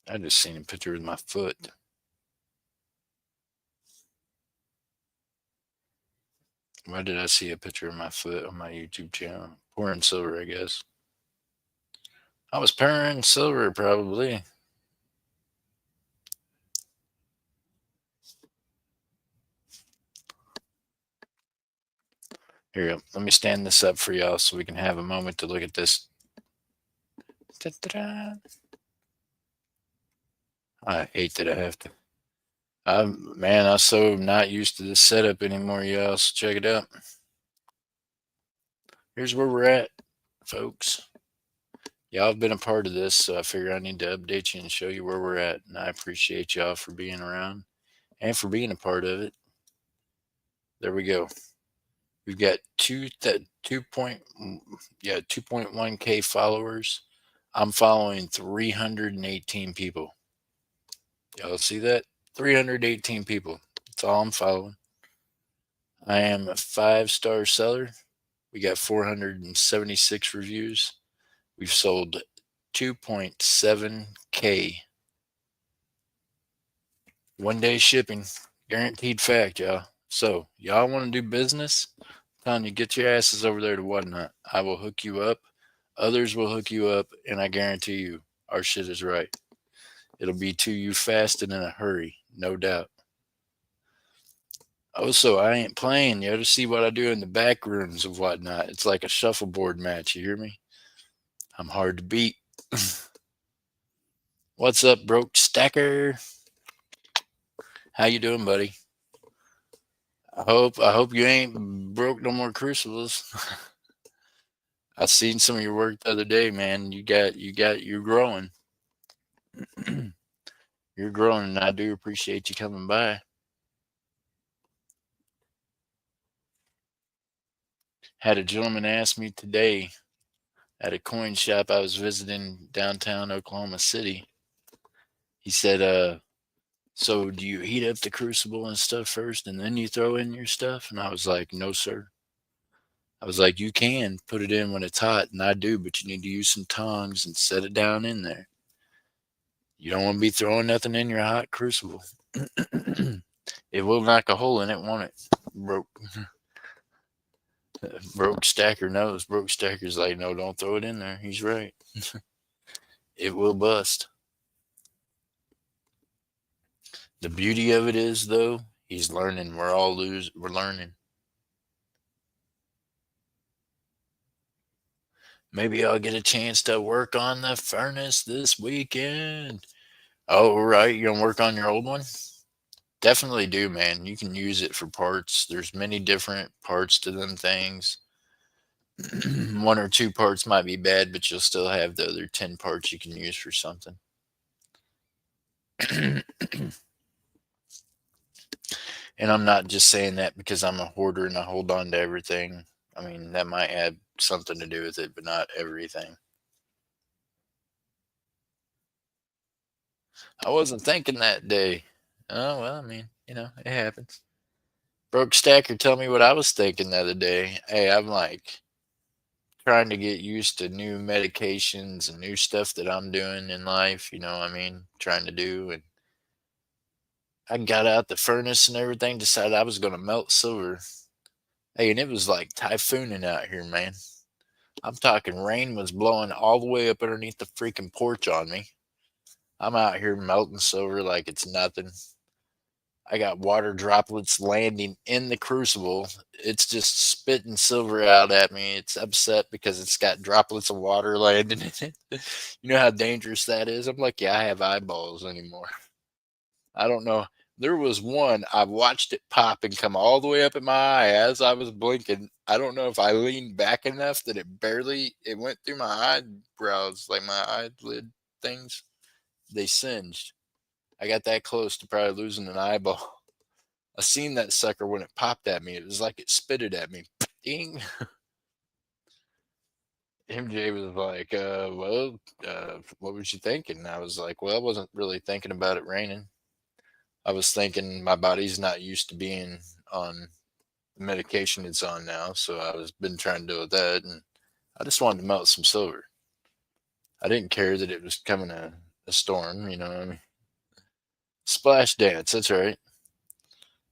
I just seen a picture of my foot. Why did I see a picture of my foot on my YouTube channel? Pouring silver, I guess. I was pouring silver, probably. Here, let me stand this up for y'all so we can have a moment to look at this. Ta-da-da. I hate that I have to. I'm so not used to this setup anymore, y'all. So check it out. Here's where we're at, folks. Y'all have been a part of this, so I figure I need to update you and show you where we're at. And I appreciate y'all for being around and for being a part of it. There we go. We've got 2.1K followers. I'm following 318 people. Y'all see that? 318 people. That's all I'm following. I am a 5-star seller. We got 476 reviews. We've sold 2.7K. 1-day shipping. Guaranteed fact, y'all. So, y'all want to do business? I'm telling you, get your asses over there to Whatnot. I will hook you up. Others will hook you up, and I guarantee you, our shit is right. It'll be to you fast and in a hurry, no doubt. Also, I ain't playing. You ever see what I do in the back rooms of Whatnot? It's like a shuffleboard match. You hear me? I'm hard to beat. What's up, broke stacker? How you doing, buddy? I hope you ain't broke no more crucibles. I seen some of your work the other day, man. You're growing. You're growing, and I do appreciate you coming by. Had a gentleman ask me today at a coin shop I was visiting downtown Oklahoma City. He said, so do you heat up the crucible and stuff first and then you throw in your stuff? And I was like, no, sir. I was like, you can put it in when it's hot, and I do, but you need to use some tongs and set it down in there. You don't want to be throwing nothing in your hot crucible. It will knock a hole in it, won't it? Broke stacker knows. Broke stacker's like, no, don't throw it in there. He's right. It will bust. The beauty of it is, though, he's learning. We're learning. Maybe I'll get a chance to work on the furnace this weekend. Oh, right. You're going to work on your old one? Definitely do, man. You can use it for parts. There's many different parts to them things. One or two parts might be bad, but you'll still have the other 10 parts you can use for something. And I'm not just saying that because I'm a hoarder and I hold on to everything. I mean, that might have something to do with it, but not everything. I wasn't thinking that day. Oh, well, I mean, it happens. Broke Stacker, tell me what I was thinking the other day. Hey, I'm like trying to get used to new medications and new stuff that I'm doing in life, what I mean, trying to do. And I got out the furnace and everything, decided I was going to melt silver. Hey, and it was like typhooning out here, man. I'm talking rain was blowing all the way up underneath the freaking porch on me. I'm out here melting silver like it's nothing. I got water droplets landing in the crucible. It's just spitting silver out at me. It's upset because it's got droplets of water landing in it. You know how dangerous that is? I'm lucky I have eyeballs anymore. I don't know. There was one, I watched it pop and come all the way up in my eye as I was blinking. I don't know if I leaned back enough that it went through my eyebrows, like my eyelid things. They singed. I got that close to probably losing an eyeball. I seen that sucker when it popped at me. It was like it spitted at me. Ding. MJ was like, well, what was you thinking? And I was like, well, I wasn't really thinking about it raining. I was thinking my body's not used to being on the medication it's on now. So I was been trying to deal with that. And I just wanted to melt some silver. I didn't care that it was coming a storm, you know what I mean? Splash dance, that's right.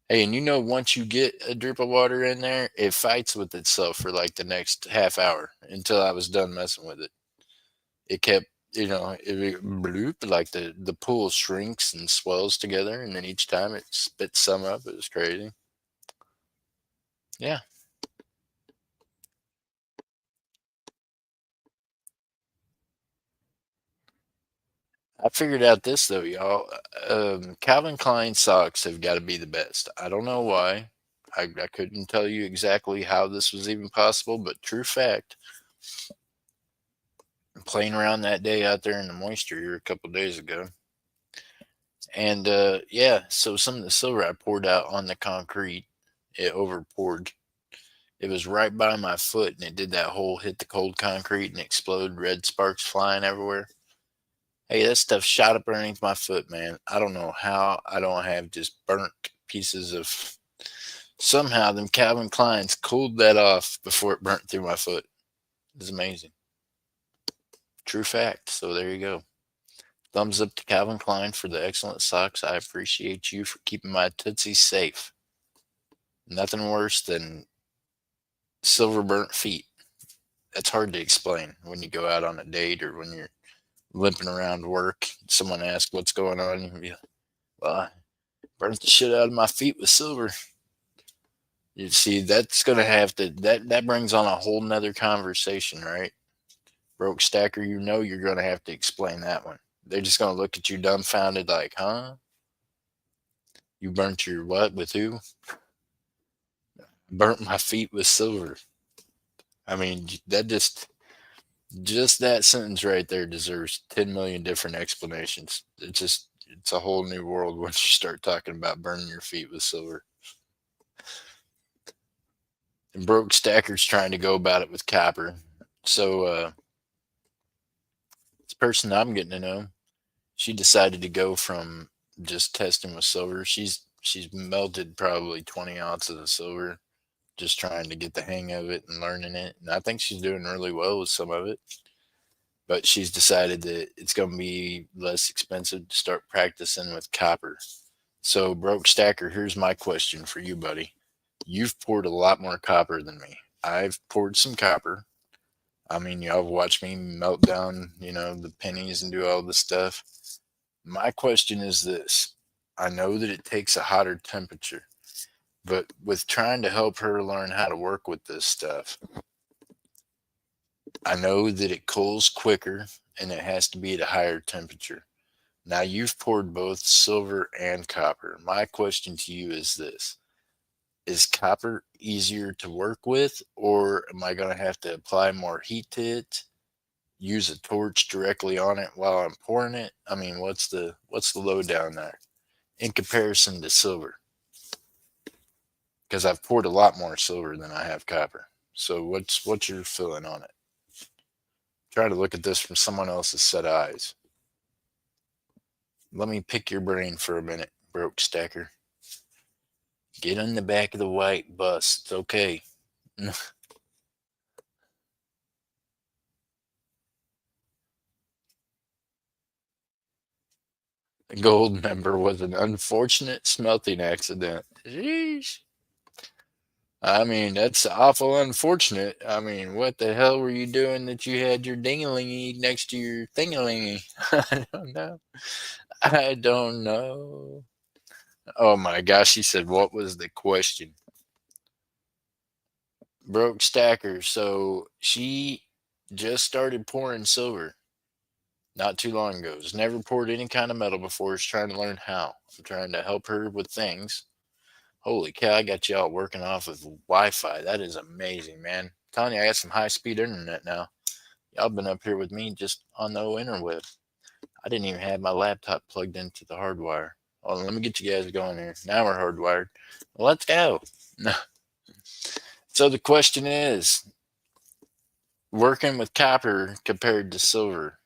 Hey, and once you get a drip of water in there, it fights with itself for like the next half hour until I was done messing with it. It kept, bloop, like the pool shrinks and swells together, and then each time it spits some up. It was crazy. Yeah. I figured out this though, y'all. Calvin Klein socks have got to be the best. I don't know why. I couldn't tell you exactly how this was even possible, but true fact. Playing around that day out there in the moisture here a couple days ago, and yeah, so some of the silver I poured out on the concrete, it over poured. It was right by my foot, and it did that whole hit the cold concrete and explode, red sparks flying everywhere. Hey, that stuff shot up underneath my foot, man. I don't know how I don't have just burnt pieces of. Somehow, them Calvin Kleins cooled that off before it burnt through my foot. It's amazing. True fact. So there you go. Thumbs up to Calvin Klein for the excellent socks. I appreciate you for keeping my Tootsies safe. Nothing worse than silver burnt feet. That's hard to explain when you go out on a date or when you're limping around work. Someone asks what's going on. You can be like, well, I burnt the shit out of my feet with silver. You see, that's going to have to, that brings on a whole nother conversation, right? Broke Stacker, you're going to have to explain that one. They're just going to look at you dumbfounded like, huh? You burnt your what with who? Burnt my feet with silver. I mean, that just that sentence right there deserves 10 million different explanations. It's a whole new world once you start talking about burning your feet with silver. And Broke Stacker's trying to go about it with copper. So this person I'm getting to know, she decided to go from just testing with silver. She's melted probably 20 ounces of silver, just trying to get the hang of it and learning it. And I think she's doing really well with some of it. But she's decided that it's going to be less expensive to start practicing with copper. So, Broke Stacker, here's my question for you, buddy. You've poured a lot more copper than me. I've poured some copper. I mean, y'all have watched me melt down, the pennies and do all this stuff. My question is this: I know that it takes a hotter temperature, but with trying to help her learn how to work with this stuff, I know that it cools quicker and it has to be at a higher temperature. Now, you've poured both silver and copper. My question to you is this: is copper easier to work with, or am I going to have to apply more heat to it? Use a torch directly on it while I'm pouring it? I mean, what's the lowdown there in comparison to silver? Because I've poured a lot more silver than I have copper. So what's your feeling on it? Try to look at this from someone else's set of eyes. Let me pick your brain for a minute, Broke Stacker. Get on the back of the white bus. It's okay. The gold member was an unfortunate smelting accident. Sheesh. I mean, that's awful unfortunate. I mean, what the hell were you doing that you had your dingalingy next to your thingalingy? I don't know. I don't know. Oh my gosh, he said, what was the question? Broke Stacker. So she just started pouring silver not too long ago. Has never poured any kind of metal before. Is trying to learn how. I'm trying to help her with things. Holy cow, I got y'all working off of Wi-Fi. That is amazing, man. I'm telling you, I got some high-speed internet now. Y'all been up here with me just on the interweb. I didn't even have my laptop plugged into the hardwire. Oh, let me get you guys going here. Now we're hardwired. Let's go. No. So the question is, working with copper compared to silver,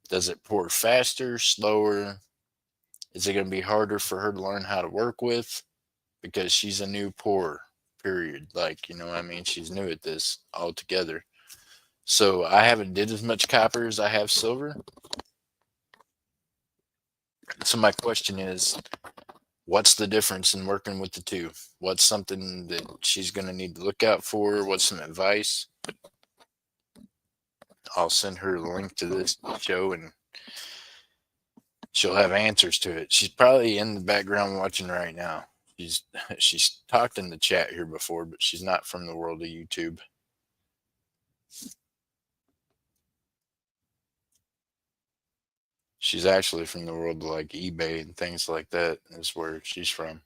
does it pour faster, slower? Is it going to be harder for her to learn how to work with? Because she's a new pourer, period. Like, you know what I mean? She's new at this altogether. So I haven't did as much copper as I have silver. So my question is, what's the difference in working with the two? What's something that she's going to need to look out for? What's some advice? I'll send her the link to this show and she'll have answers to it. She's probably in the background watching right now. She's she's talked in the chat here before, but she's not from the world of YouTube. She's actually from the world of like eBay and things like that. Is where she's from.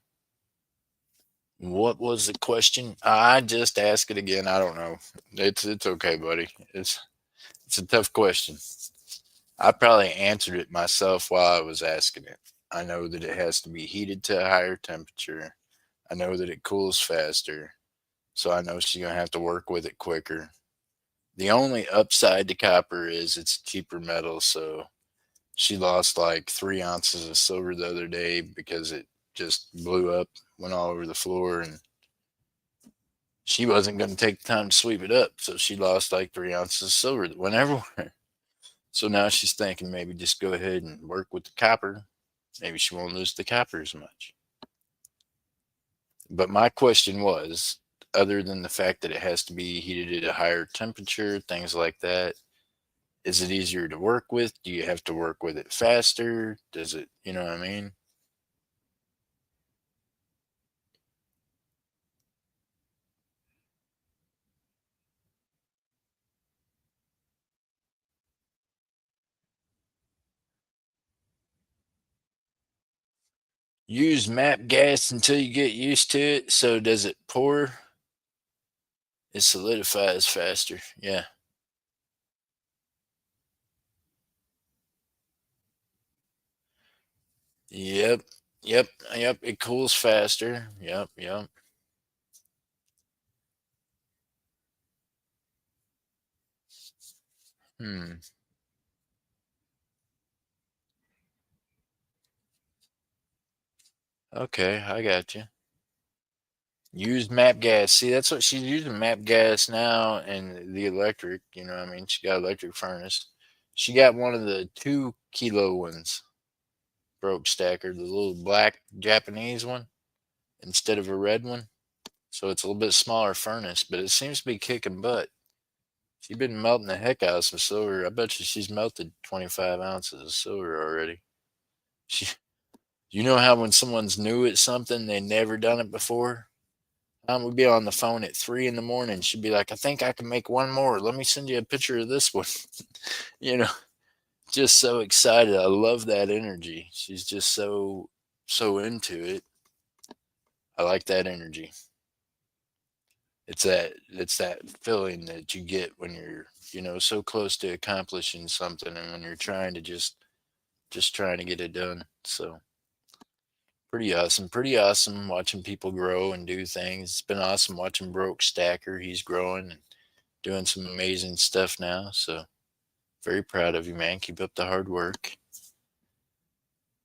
What was the question? I just ask it again. I don't know. It's okay, buddy. It's a tough question. I probably answered it myself while I was asking it. I know that it has to be heated to a higher temperature. I know that it cools faster. So I know she's going to have to work with it quicker. The only upside to copper is it's cheaper metal. So she lost like 3 ounces of silver the other day because it just blew up, went all over the floor, and she wasn't going to take the time to sweep it up. So she lost like 3 ounces of silver that went everywhere. So now she's thinking maybe just go ahead and work with the copper. Maybe she won't lose the copper as much. But my question was, other than the fact that it has to be heated at a higher temperature, things like that, is it easier to work with? Do you have to work with it faster? Does it, you know what I mean? Use map gas until you get used to it. So does it pour? It solidifies faster. Yeah. Yep. Yep. Yep. It cools faster. Yep. Yep. Hmm. Okay. I got you. Use map gas. See, that's what she's using, map gas now, and the electric. You know what I mean? She got electric furnace. She got one of the 2 kilo ones, broke stacker, the little black Japanese one instead of a red one. So it's a little bit smaller furnace, but it seems to be kicking butt. She's been melting the heck out of some silver. I bet you she's melted 25 ounces of silver already. She, you know how when someone's new at something, they never done it before? We'd be on the phone at 3 in the morning. She'd be like, I think I can make one more. Let me send you a picture of this one. you know, just so excited. I love that energy. She's just so into it. I like that energy. It's that feeling that you get when you're, so close to accomplishing something and when you're trying to just trying to get it done. So pretty awesome. Pretty awesome watching people grow and do things. It's been awesome watching Broke Stacker. He's growing and doing some amazing stuff now. So very proud of you, man. Keep up the hard work.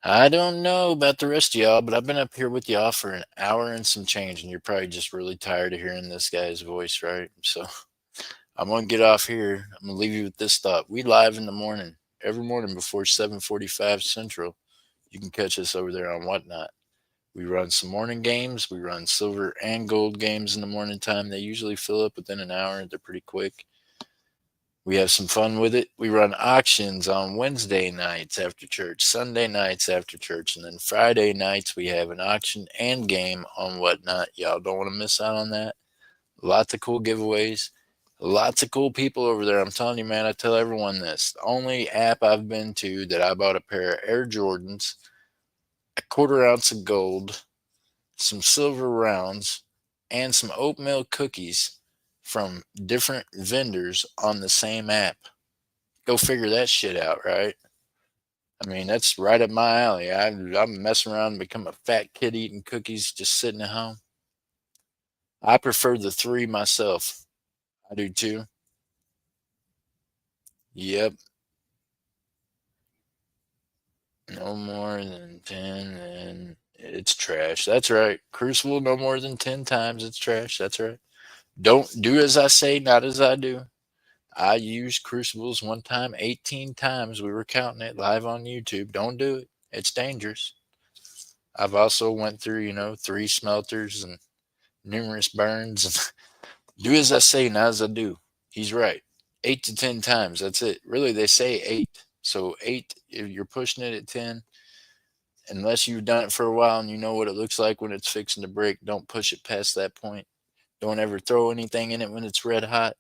I don't know about the rest of y'all, but I've been up here with y'all for an hour and some change, and you're probably just really tired of hearing this guy's voice, right? So I'm gonna get off here. I'm gonna leave you with this thought. We live in the morning, every morning before 7:45 Central. You can catch us over there on Whatnot. We run some morning games. We run silver and gold games in the morning time. They usually fill up within an hour. They're pretty quick. We have some fun with it. We run auctions on Wednesday nights after church, Sunday nights after church, and then Friday nights we have an auction and game on Whatnot. Y'all don't want to miss out on that. Lots of cool giveaways. Lots of cool people over there. I'm telling you, man, I tell everyone this. The only app I've been to that I bought a pair of Air Jordans, a quarter ounce of gold, some silver rounds, and some oatmeal cookies from different vendors on the same app. Go figure that shit out, right? I mean, that's right up my alley. I'm messing around and become a fat kid eating cookies just sitting at home. I prefer the three myself. I do too. Yep. No more than 10 and it's trash. That's right. Crucible no more than 10 times. It's trash. That's right. Don't do as I say, not as I do. I used crucibles one time 18 times. We were counting it live on YouTube. Don't do it. It's dangerous. I've also went through, 3 smelters and numerous burns. Do as I say, not as I do. He's right. 8 to 10 times. That's it. Really, they say 8. So 8, if you're pushing it at 10, unless you've done it for a while and you know what it looks like when it's fixing to break, don't push it past that point. Don't ever throw anything in it when it's red hot.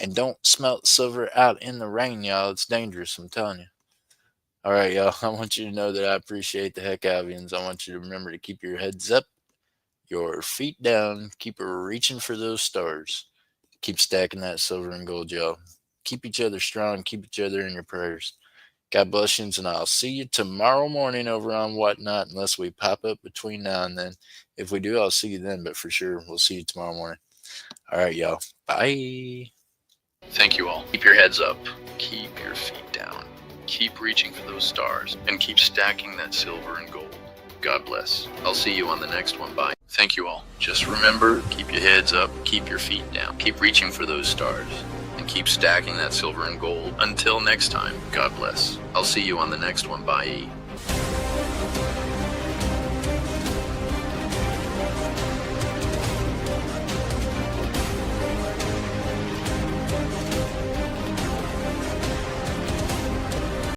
And don't smelt silver out in the rain, y'all. It's dangerous, I'm telling you. All right, y'all. I want you to know that I appreciate the heck out of you. And I want you to remember to keep your heads up, your feet down, keep reaching for those stars. Keep stacking that silver and gold, y'all. Keep each other strong. Keep each other in your prayers. God bless you, and I'll see you tomorrow morning over on Whatnot, unless we pop up between now and then. If we do, I'll see you then, but for sure, we'll see you tomorrow morning. All right, y'all. Bye. Thank you all. Keep your heads up. Keep your feet down. Keep reaching for those stars, and keep stacking that silver and gold. God bless. I'll see you on the next one. Bye. Thank you all. Just remember, keep your heads up, keep your feet down. Keep reaching for those stars, and keep stacking that silver and gold. Until next time, God bless. I'll see you on the next one. Bye.